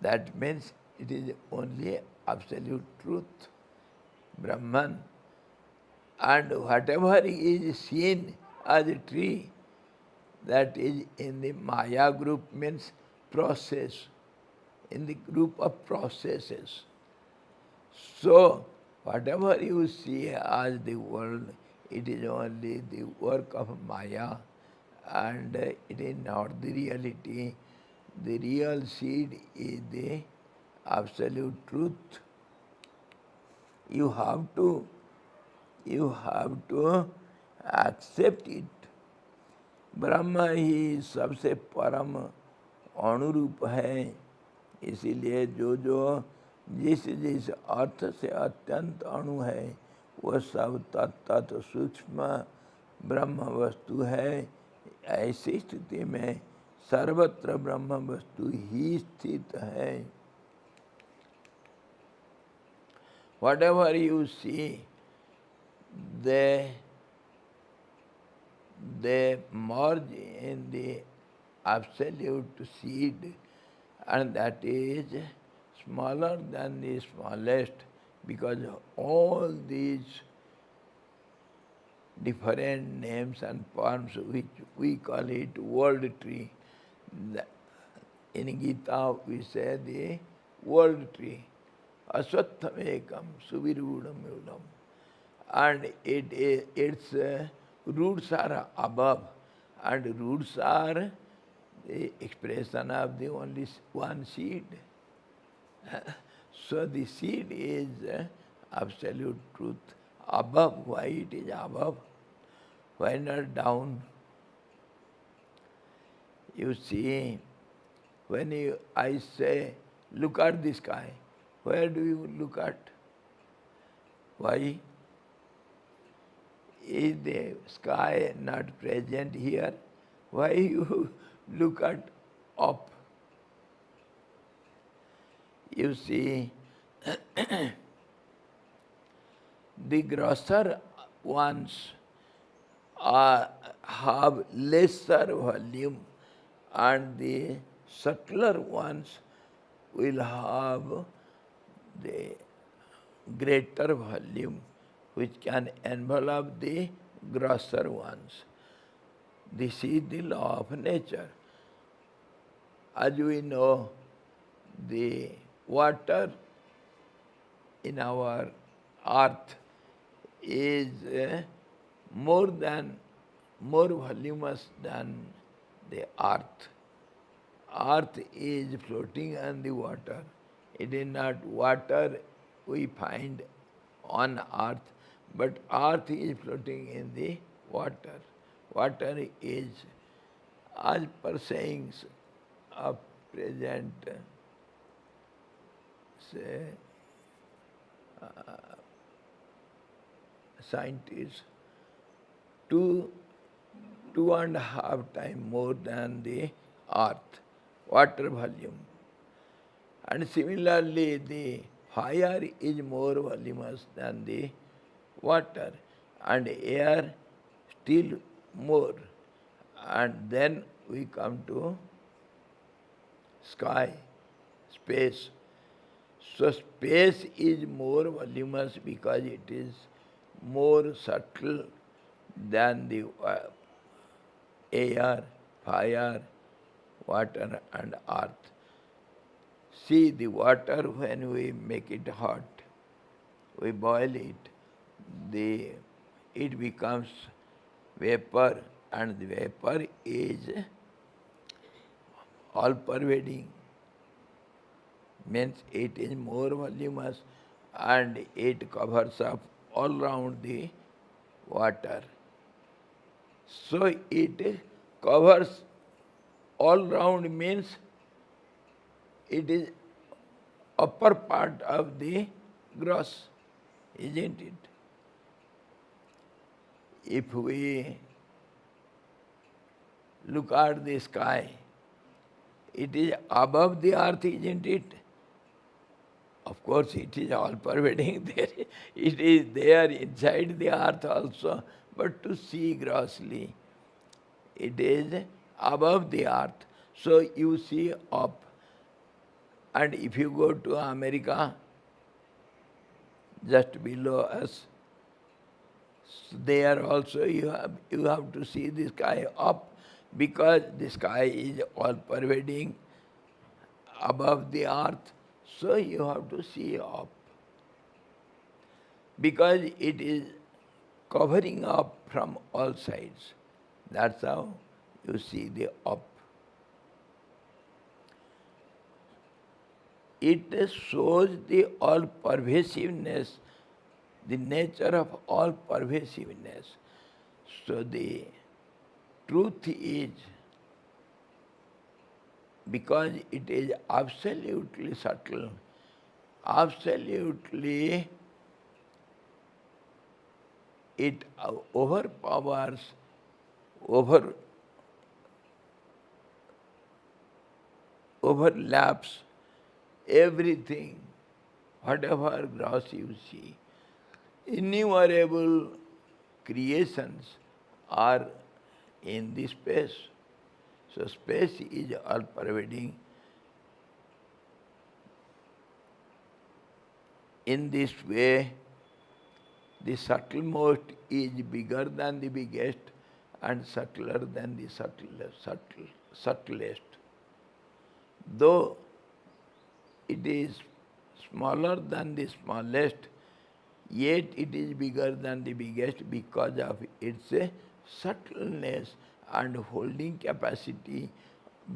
That means it is only absolute truth, Brahman. And whatever is seen as a tree, that is in the Maya group means process, in the group of processes. So, whatever you see as the world, it is only the work of Maya, and it is not the reality. The real seed is the absolute truth. You have to accept it. ब्रह्म ही सबसे परम अणुरूप है, इसीलिए जो जो जिस जिस अर्थ से अत्यंत अणु है, वो सब तत्त सूक्ष्म ब्रह्म वस्तु है। ऐसी स्थिति में सर्वत्र ब्रह्म वस्तु ही स्थित है। Whatever you see, they merge in the absolute seed, and that is smaller than the smallest, because all these different names and forms which we call it world tree. In Gita we say the world tree, asvathamekam suvirudam yulam, and its roots are above, and roots are the expression of the only one seed. So the seed is absolute truth. Above, why it is above? Why not down? You see, when I say, look at the sky, where do you look at? Why? Is the sky not present here? Why you look at up? You see, the grosser ones have lesser volume, and the subtler ones will have the greater volume, which can envelop the grosser ones. This is the law of nature. As we know, the water in our earth is more voluminous than the earth. Earth is floating on the water. It is not water we find on earth, but earth is floating in the water. Water is, as per sayings of present, say, scientists, two and a half times more than the earth, water volume. And similarly, the fire is more voluminous than the water, and air still more. And then we come to sky, space. So space is more voluminous because it is more subtle than the air, fire, water and earth. See, the water, when we make it hot, we boil it, it becomes vapor, and the vapor is all pervading, means it is more voluminous and it covers up all round the water. So it covers all round means it is upper part of the gross, isn't it? If we look at the sky, it is above the earth, isn't it? Of course, it is all pervading there. It is there inside the earth also, but to see grossly, it is above the earth. So you see up. And if you go to America, just below us, there also you have to see the sky up, because the sky is all pervading above the earth. So you have to see up, because it is covering up from all sides. That's how you see the up. It shows the all-pervasiveness, the nature of all-pervasiveness. So the truth is, because it is absolutely subtle, absolutely it overpowers, overlaps everything, whatever gross you see. Innumerable creations are in this space. So space is all pervading. In this way, the subtlemost is bigger than the biggest and subtler than the subtlest. Though it is smaller than the smallest, yet it is bigger than the biggest because of its subtleness and holding capacity,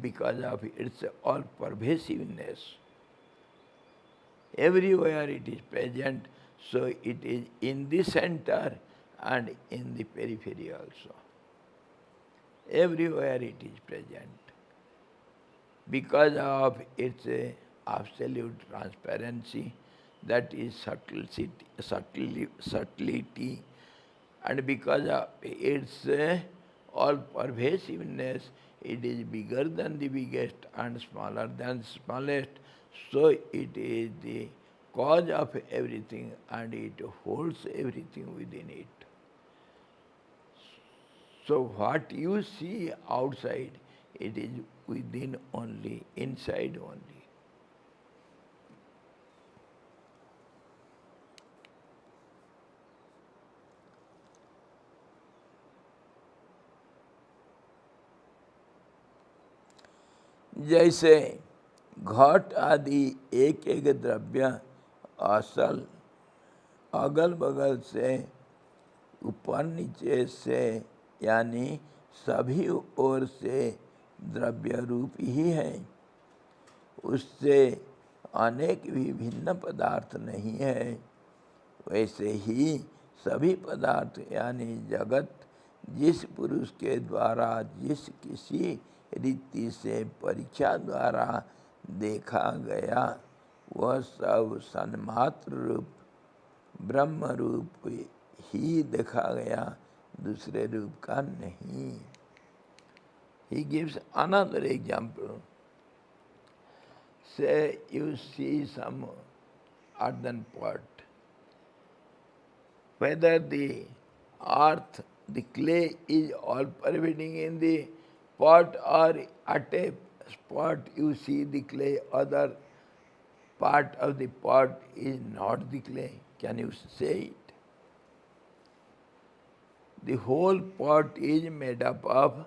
because of its all-pervasiveness. Everywhere it is present, so it is in the center and in the periphery also. Everywhere it is present. Because of its absolute transparency, that is subtlety, and because of its all-pervasiveness, it is bigger than the biggest and smaller than the smallest. So it is the cause of everything and it holds everything within it. So what you see outside, it is within only, inside only. जैसे घट आदि एक एक द्रव्य असल अगल बगल से ऊपर नीचे से यानी सभी ओर से द्रव्य रूप ही है, उससे अनेक भी भिन्न पदार्थ नहीं है। वैसे ही सभी पदार्थ यानी जगत जिस पुरुष के द्वारा जिस किसी रीति से परीक्षा द्वारा देखा गया, वह सब सन्मात्र रूप ब्रह्म रूप ही देखा गया, दूसरे रूप का नहीं। He gives another example. Say you see some earthen pot. Whether the earth, the clay is all pervading in the pot, or at a spot you see the clay, other part of the pot is not the clay. Can you say it? The whole pot is made up of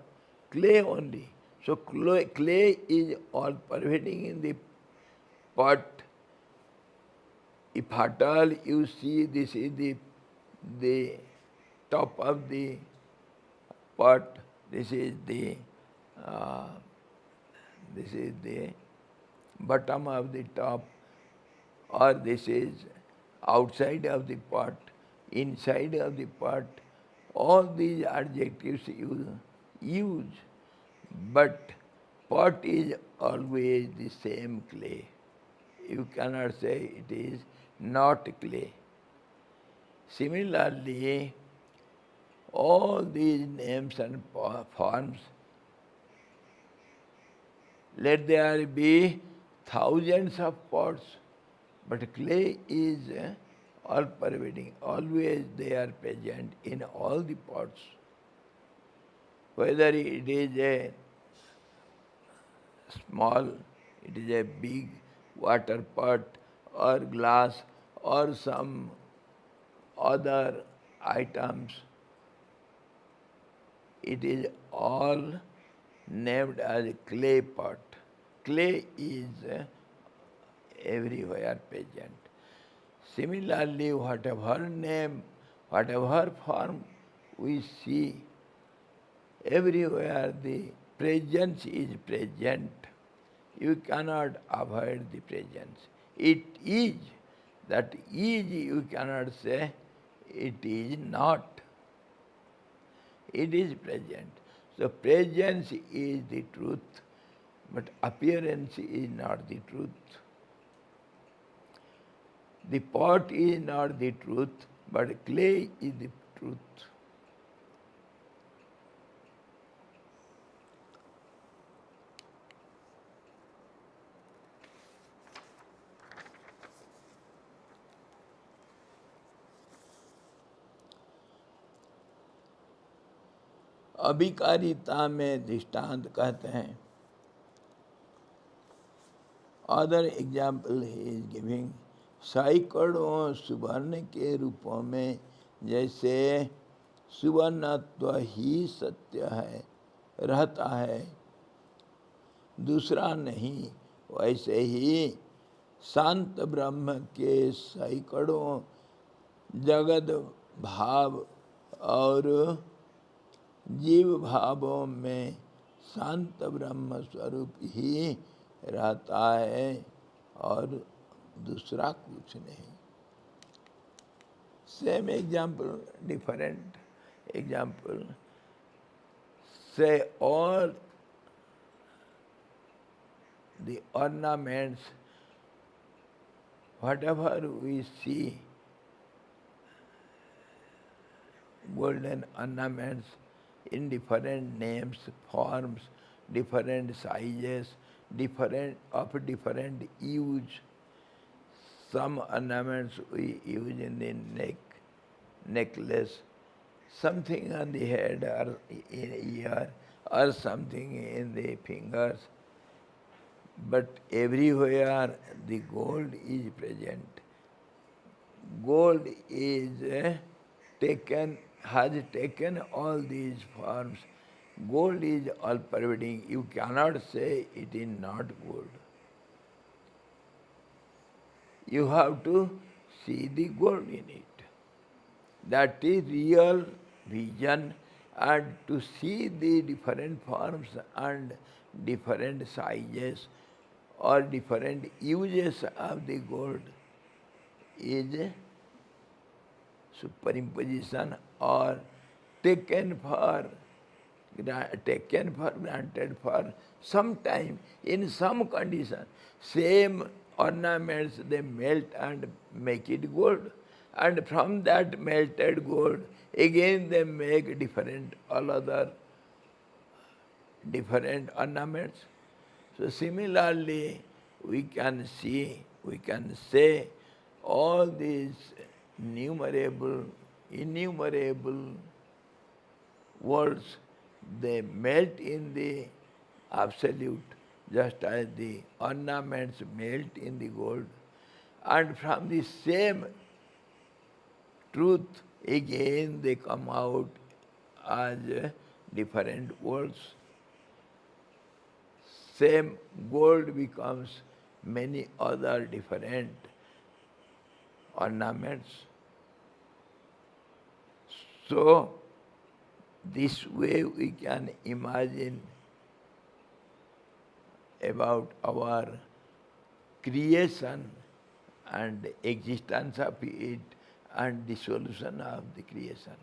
clay only. So clay is all pervading in the pot. If at all you see this is the top of the pot, this is the bottom of the top, or this is outside of the pot, inside of the pot, all these adjectives you use, but pot is always the same clay. You cannot say it is not clay. Similarly, all these names and forms, let there be thousands of pots, but clay is all pervading. Always they are present in all the pots. Whether it is a small, it is a big water pot or glass or some other items, it is all named as a clay pot. Clay is everywhere present. Similarly, whatever name, whatever form we see, everywhere the presence is present. You cannot avoid the presence. It is. That is you cannot say it is not. It is present. So presence is the truth, but appearance is not the truth. The pot is not the truth, but clay is the truth. अभिकारिता में दृष्टांत कहते हैं. Other example he is giving, सैकड़ों सुवर्ण के रूपों में जैसे सुवर्णत्व ही सत्य है रहता है, दूसरा नहीं, वैसे ही शांत ब्रह्म के सैकड़ों जगत भाव और जीव भावों में शांत ब्रह्म स्वरूप ही रहता है और दूसरा कुछ नहीं. Same example, different example. Say all the ornaments, whatever we see, golden ornaments in different names, forms, different sizes, different use. Some ornaments we use in the neck, necklace, something on the head or in ear, or something in the fingers. But everywhere the gold is present. Gold is has taken all these forms. Gold is all pervading. You cannot say it is not gold. You have to see the gold in it. That is real vision, and to see the different forms and different sizes or different uses of the gold is superimposition or taken for granted for some time in some condition. Same ornaments they melt and make it gold, and from that melted gold again they make all other different ornaments. So similarly we can say all these innumerable worlds, they melt in the absolute, just as the ornaments melt in the gold. And from the same truth, again they come out as different worlds. Same gold becomes many other different ornaments. So, this way we can imagine about our creation and existence of it and dissolution of the creation.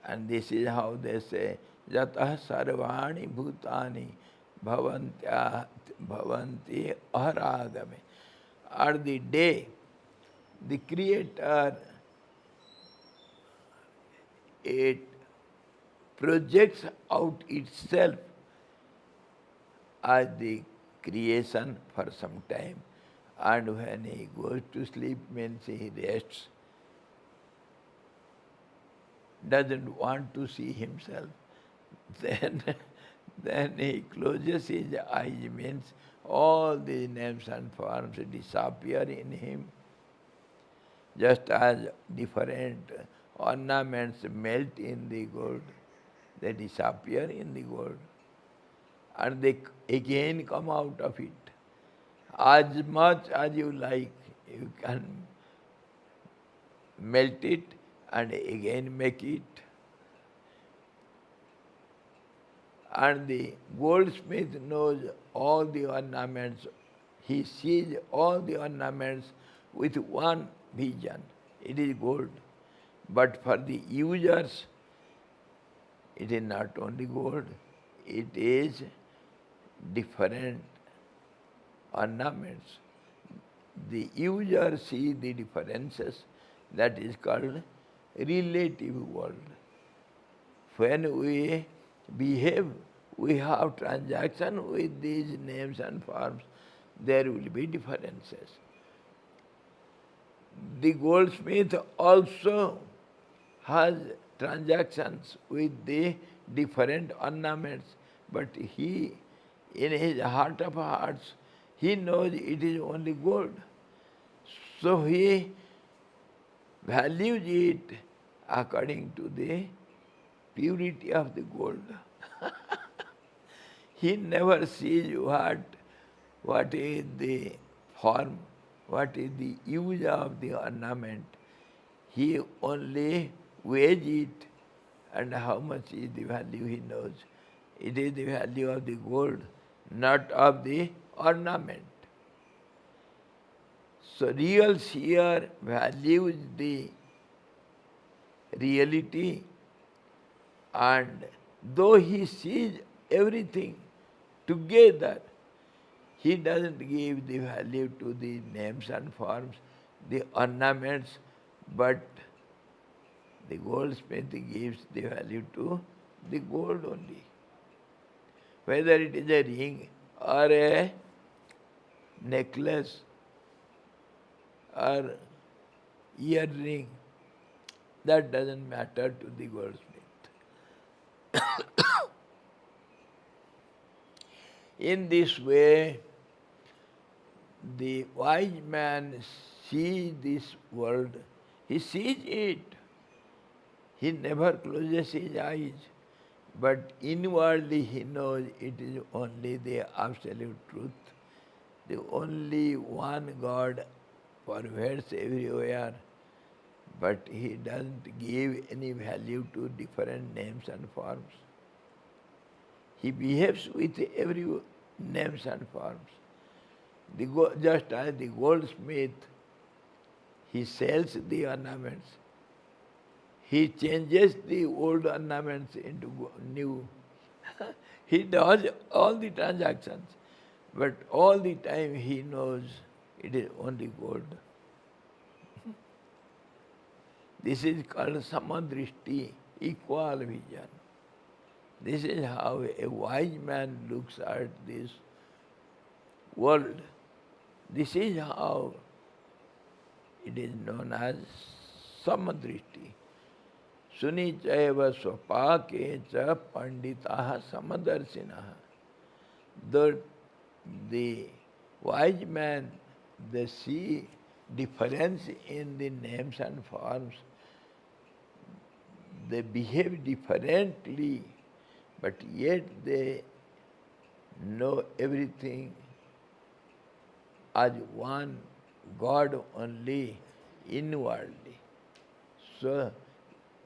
And this is how they say, Jatah sarvani bhutani bhavanti aharagame. At the day the Creator, it projects out itself as the creation for some time, and when he goes to sleep means he rests, doesn't want to see himself, then he closes his eyes, means all the names and forms disappear in him, just as different ornaments melt in the gold, they disappear in the gold, and they again come out of it. As much as you like, you can melt it and again make it. And the goldsmith knows all the ornaments. He sees all the ornaments with one vision. It is gold. But for the users, it is not only gold, it is different ornaments. The user sees the differences. That is called relative world. When we behave, we have transaction with these names and forms, there will be differences. The goldsmith also has transactions with the different ornaments, but he, in his heart of hearts, he knows it is only gold. So he values it according to the purity of the gold. He never sees what is the form, what is the use of the ornament. He only weighs it and how much is the value he knows. It is the value of the gold, not of the ornament. So real seer values the reality, and though he sees everything together, he doesn't give the value to the names and forms, the ornaments, but the goldsmith gives the value to the gold only. Whether it is a ring or a necklace or earring, that doesn't matter to the goldsmith. In this way, the wise man sees this world, he sees it. He never closes his eyes, but inwardly he knows it is only the absolute truth. The only one God pervades everywhere, but he doesn't give any value to different names and forms. He behaves with every names and forms. Just as the goldsmith, he sells the ornaments. He changes the old ornaments into new. He does all the transactions, but all the time he knows it is only gold. This is called samadrishti, equal vision. This is how a wise man looks at this world. This is how it is known as samadrishti. Sunichaiva swapake cha panditaha samadarshinaha. The wise man, they see difference in the names and forms. They behave differently, but yet they know everything as one God only inwardly. So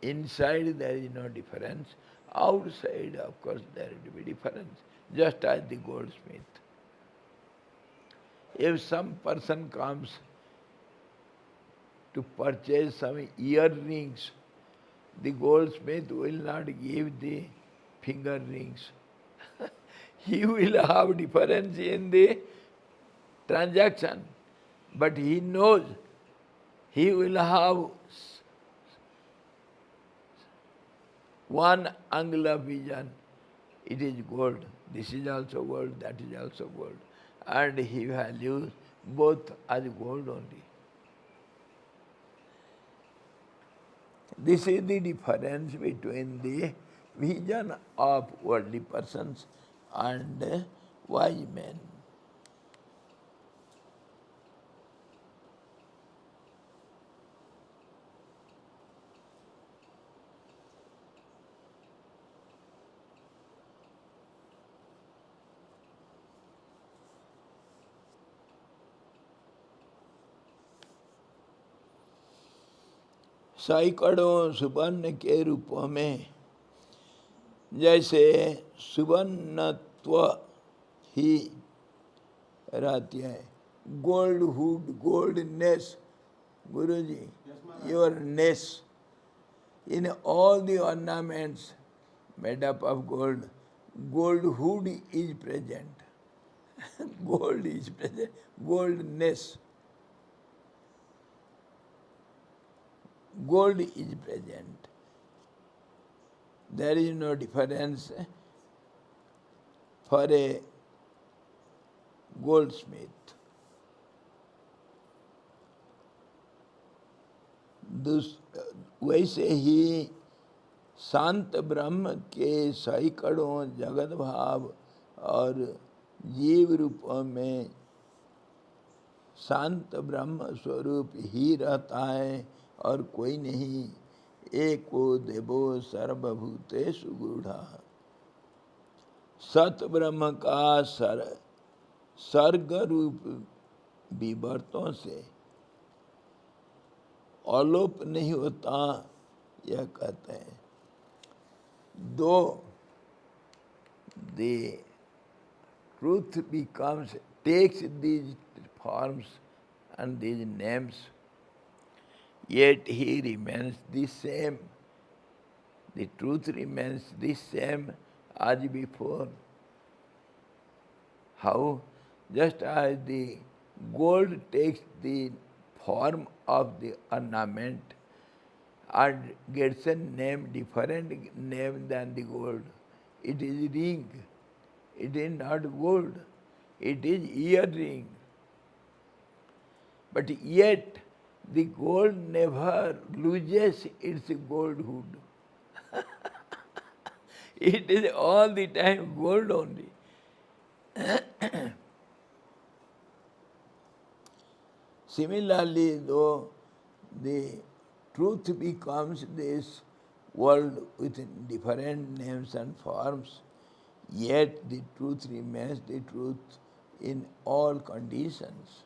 inside there is no difference. Outside, of course, there will be difference, just as the goldsmith. If some person comes to purchase some earrings, the goldsmith will not give the finger rings. He will have difference in the transaction, but he knows he will have one angle of vision. It is gold. This is also gold, that is also gold. And he values both as gold only. This is the difference between the vision of worldly persons and wise men. सैकड़ों सुवर्ण के रूपों में जैसे सुवर्णत्व ही रहती है. Goldhood, goldness, Guruji, yourness. In all the ornaments made up of gold, goldhood is present. Gold is present, goldness. gold is present. There is no difference for a goldsmith. वैसे ही शांत ब्रह्म के सैकड़ों जगत भाव और जीव रूपों में शांत ब्रह्म स्वरूप ही रहता है और कोई नहीं। एको देवो सर्वभूतेषु गूढ़ा। सत ब्रह्म का सर्ग रूप विवर्तों से अलोप नहीं होता, यह कहते हैं। दो the truth takes these forms and these names, yet he remains the same. The truth remains the same as before. How? Just as the gold takes the form of the ornament and gets a name, different name than the gold. It is ring. It is not gold. It is earring. But yet the gold never loses its goldhood. It is all the time gold only. Similarly, though the truth becomes this world with different names and forms, yet the truth remains the truth in all conditions.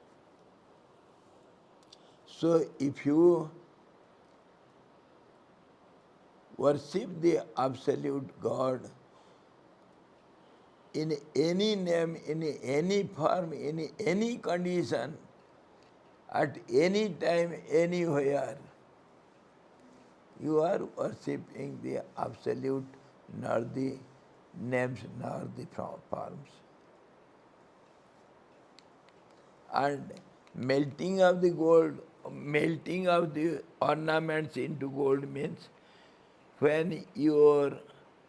So if you worship the absolute God in any name, in any form, in any condition, at any time, anywhere, you are worshipping the absolute, not the names, nor the forms. And melting of the gold, melting of the ornaments into gold means when your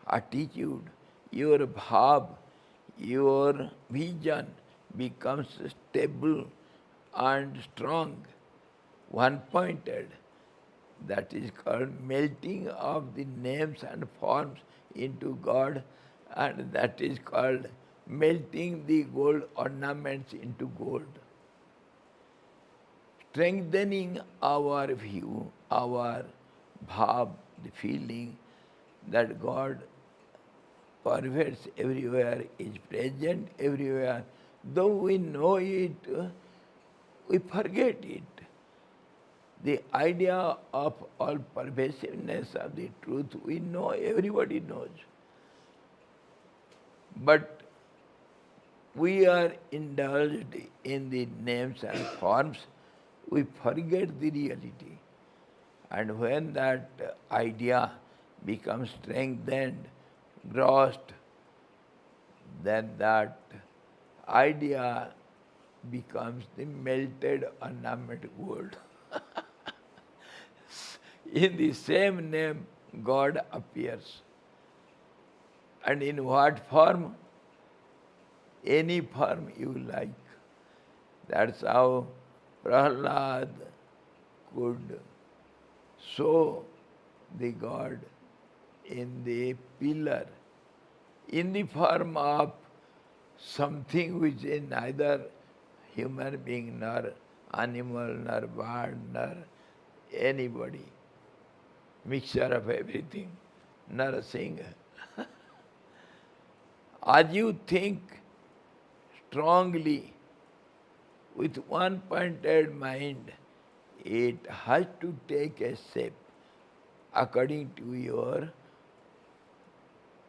attitude, your bhav, your vision becomes stable and strong, one-pointed, that is called melting of the names and forms into God, and that is called melting the gold ornaments into gold. Strengthening our view, our bhav, the feeling that God pervades everywhere, is present everywhere. Though we know it, we forget it. The idea of all pervasiveness of the truth, we know, everybody knows. But we are indulged in the names and forms, we forget the reality. And when that idea becomes strengthened, grasped, then that idea becomes the melted ornament gold. In the same name, God appears. And in what form? Any form you like. That's how Prahlad could show the God in the pillar, in the form of something which is neither human being, nor animal, nor bird, nor anybody. Mixture of everything, nothing. As you think strongly with one-pointed mind, it has to take a shape according to your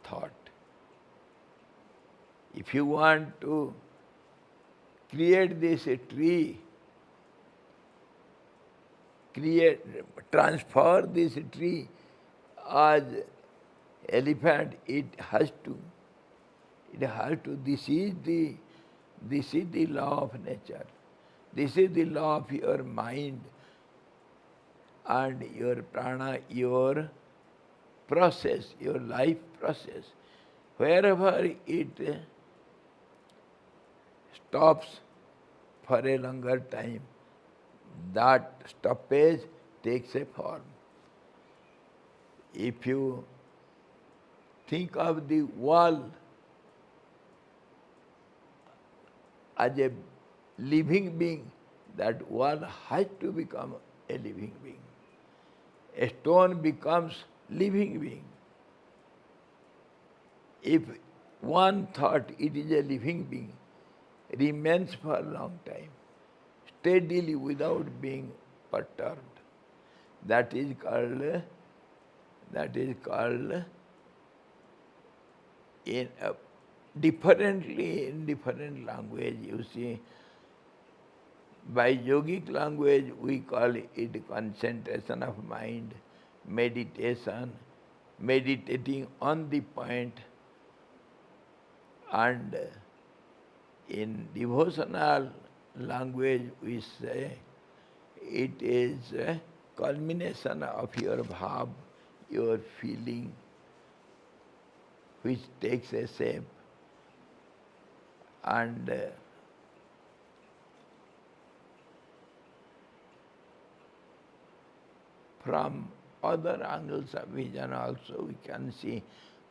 thought. If you want to create this tree, transfer this tree as elephant, it has to. This is the law of nature. This is the law of your mind. and your prana, your process, your life process. Wherever it stops for a longer time, that stoppage takes a form. If you think of the wall as a living being, that wall has to become a living being. A stone becomes living being. If one thought it is a living being, remains for a long time, steadily without being perturbed, that is called in differently in different language. You see, by yogic language we call it concentration of mind, meditation, meditating on the point, and in devotional language we say it is a culmination of your bhav, your feeling, which takes a shape, and from other angles of vision also we can see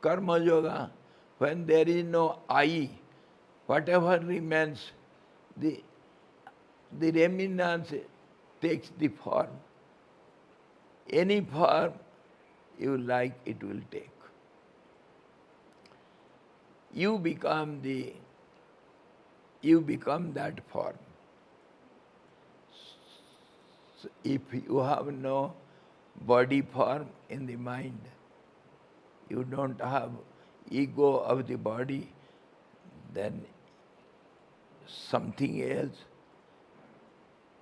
karma yoga. When there is no I, whatever remains, the remnants takes the form. Any form you like, it will take. You become that form. So if you have no body form in the mind, you don't have ego of the body, then something else.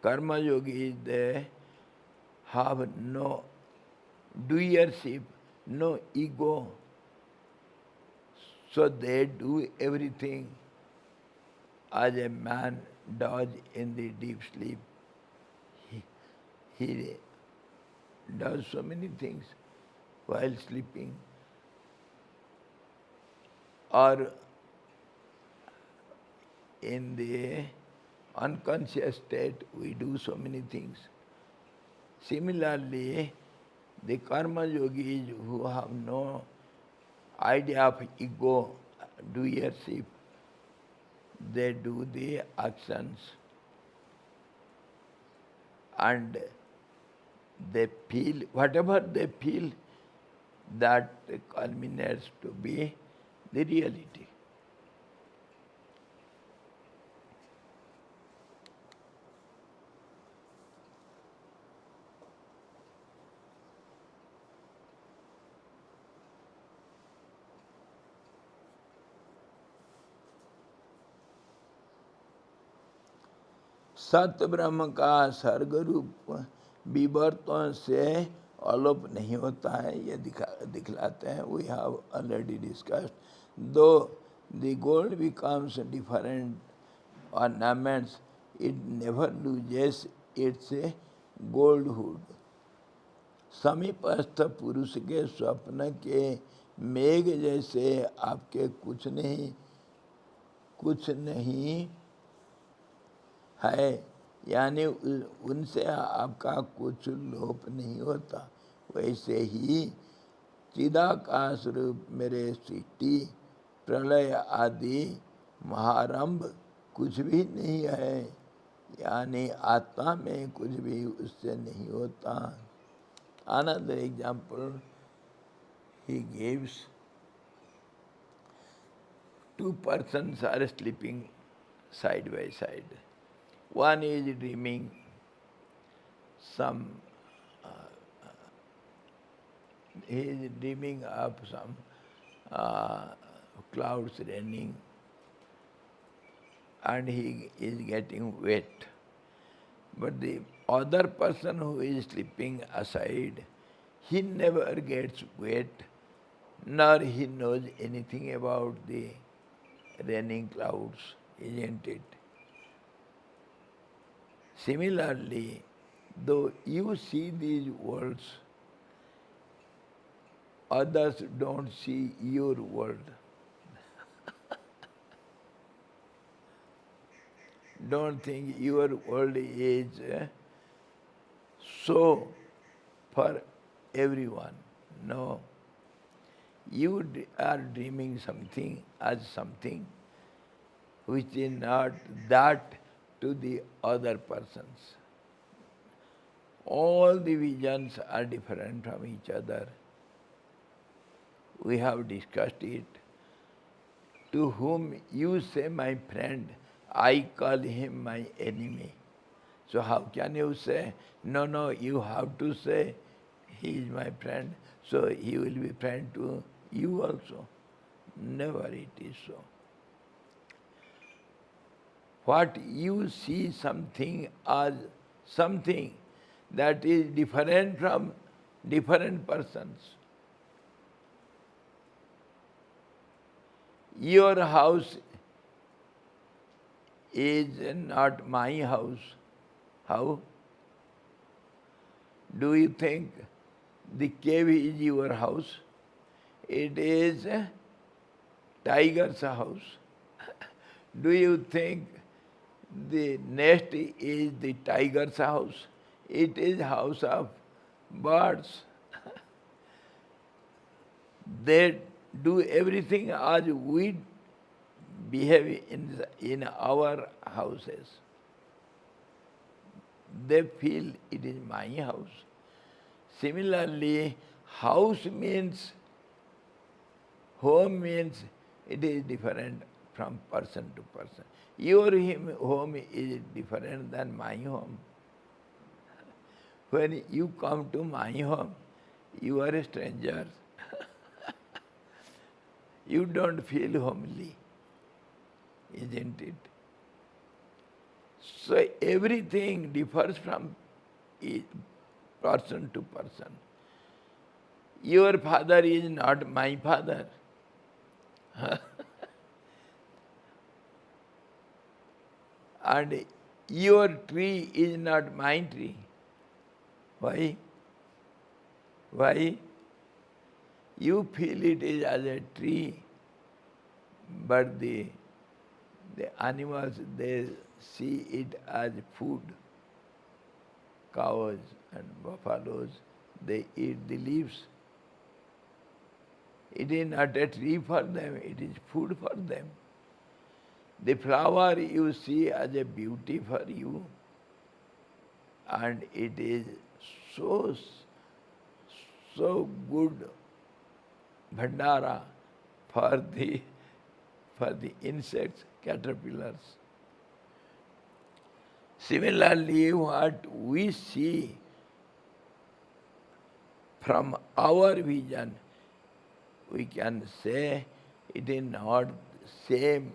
Karma yogis, they have no doership, no ego, so they do everything as a man does in the deep sleep. He does so many things while sleeping, or in the unconscious state we do so many things. Similarly, the karma yogis who have no idea of ego, doership, they do the actions and they feel, whatever they feel, that culminates to be the reality. सत्य ब्रह्म का सर्ग रूप विवर्तों से अलोप नहीं होता है, ये दिखलाते हैं. We have already discussed. Though the gold becomes different ornaments, it never loses its goldhood. समीपस्थ पुरुष के स्वप्न के मेघ जैसे आपके कुछ नहीं है, यानी उनसे आपका कुछ लोप नहीं होता. वैसे ही चिदाकाश रूप मेरे सृष्टि प्रलय आदि महारंभ कुछ भी नहीं है, यानी आत्मा में कुछ भी उससे नहीं होता. Another example he gives. Two persons are sleeping side by side. One is dreaming he is dreaming of some clouds raining, and he is getting wet. But the other person who is sleeping aside, he never gets wet, nor he knows anything about the raining clouds, isn't it? Similarly, Though you see these worlds, others don't see your world. Don't think your world is so for everyone. No. You are dreaming something as something which is not that to the other persons. All the visions are different from each other. We have discussed it. To whom you say my friend, I call him my enemy. So how can you say, no, you have to say he is my friend, so he will be friend to you also. Never it is so. What you see something as something that is different from different persons. Your house is not my house. How? Do you think the cave is your house? It is a tiger's house. Do you think the nest is the tiger's house? It is house of birds. They do everything as we behave in our houses. They feel it is my house. Similarly, house means, home means, it is different from person to person. Your home is different than my home. When you come to my home, you are a stranger. You don't feel homely, isn't it? So everything differs from person to person. Your father is not my father. And your tree is not my tree. Why? Why? You feel it is as a tree, but the animals, they see it as food. Cows and buffaloes, they eat the leaves. It is not a tree for them, it is food for them. The flower you see as a beauty for you, and it is so good bhandara for the insects, caterpillars. Similarly, what we see from our vision, we can say it is not same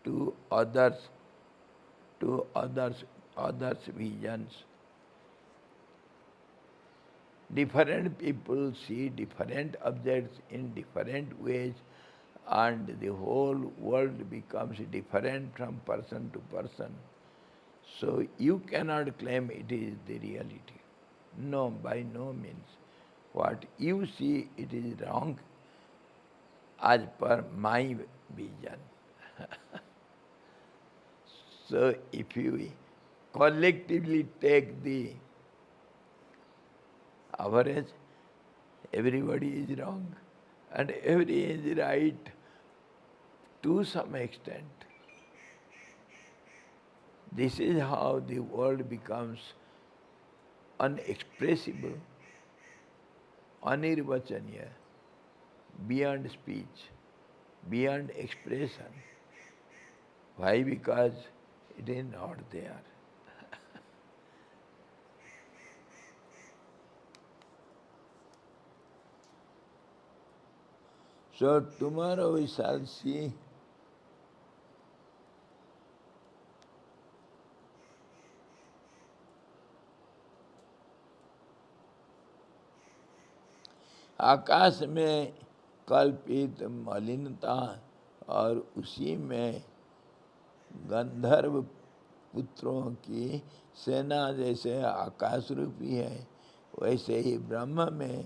to others visions. Different people see different objects in different ways, and the whole world becomes different from person to person. So you cannot claim it is the reality. No, by no means. What you see, it is wrong as per my vision. So if you collectively take the average, everybody is wrong and everybody is right to some extent. This is how the world becomes unexpressible, anirvachaniya, beyond speech, beyond expression. Why? Because it is not there. So tomorrow we shall see आकाश में कल्पित मलिनता और उसी में गंधर्व पुत्रों की सेना जैसे आकाश रूपी है, वैसे ही ब्रह्म में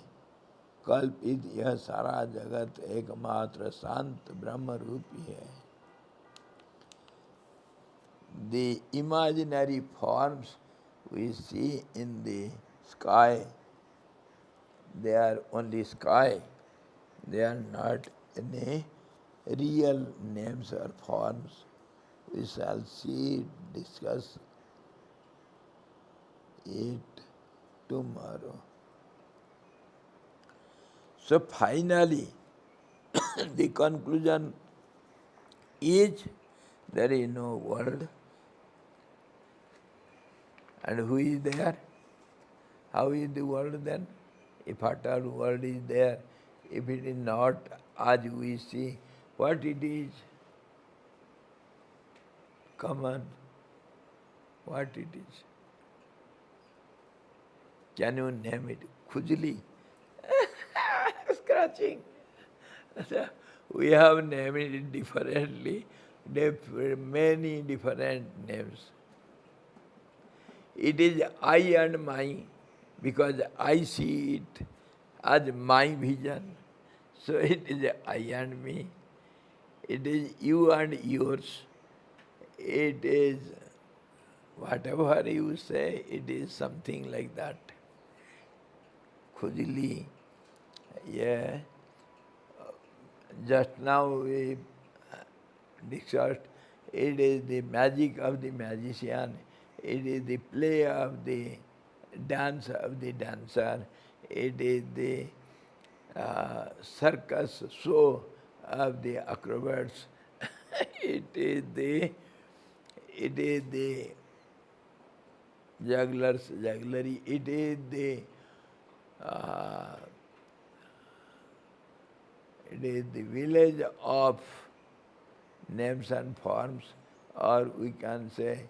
कल्पित यह सारा जगत एकमात्र शांत ब्रह्म रूपी है. The imaginary forms we see in the sky, they are only sky. They are not any real names or forms. We shall see, discuss it tomorrow. So finally, the conclusion is there is no world. And who is there? How is the world then? If at all world is there, if it is not as we see, what it is? Come on, what it is? Can you name it? Khujli? Scratching. We have named it differently, many different names. It is I and my, because I see it as my vision. So it is I and me. It is you and yours. It is whatever you say, it is something like that. Khujli. Yeah. Just now we discussed, it is the magic of the magician. It is the play of the dance of the dancer. It is the circus show of the acrobats. it is the juggler's jugglery. It is the village of names and forms, or we can say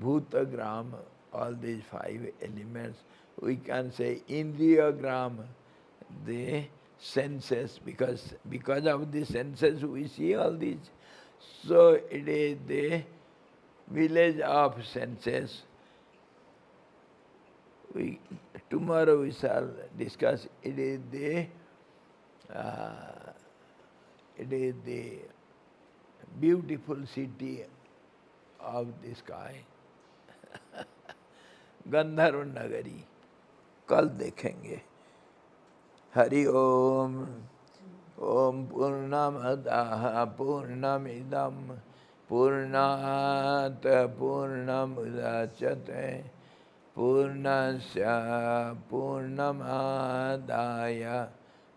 Bhutagram, all these 5 elements. We can say Indriyagram, the senses, because of the senses we see all these. So it is the village of senses. Tomorrow we shall discuss. It is the beautiful city of the sky. गंधर्व नगरी. कल देखेंगे. हरि ओम. ओम पूर्णमदः पूर्णमिदं पूर्णात् पूर्णमुदच्यते पूर्णस्य पूर्णमादाय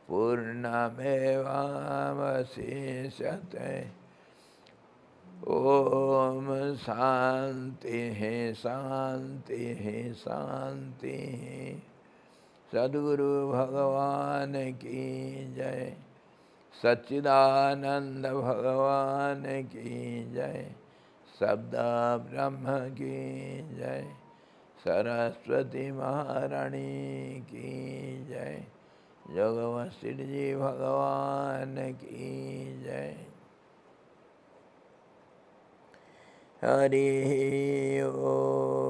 पूर्णमेवावशिष्यते. ओम शांति शांति शांति. सद्गुरु भगवान की जय. सच्चिदानंद भगवान की जय. शब्द ब्रह्म की जय. सरस्वती महारानी की जय. जगवशिष्ठ जी भगवान की जय. हरि ओम.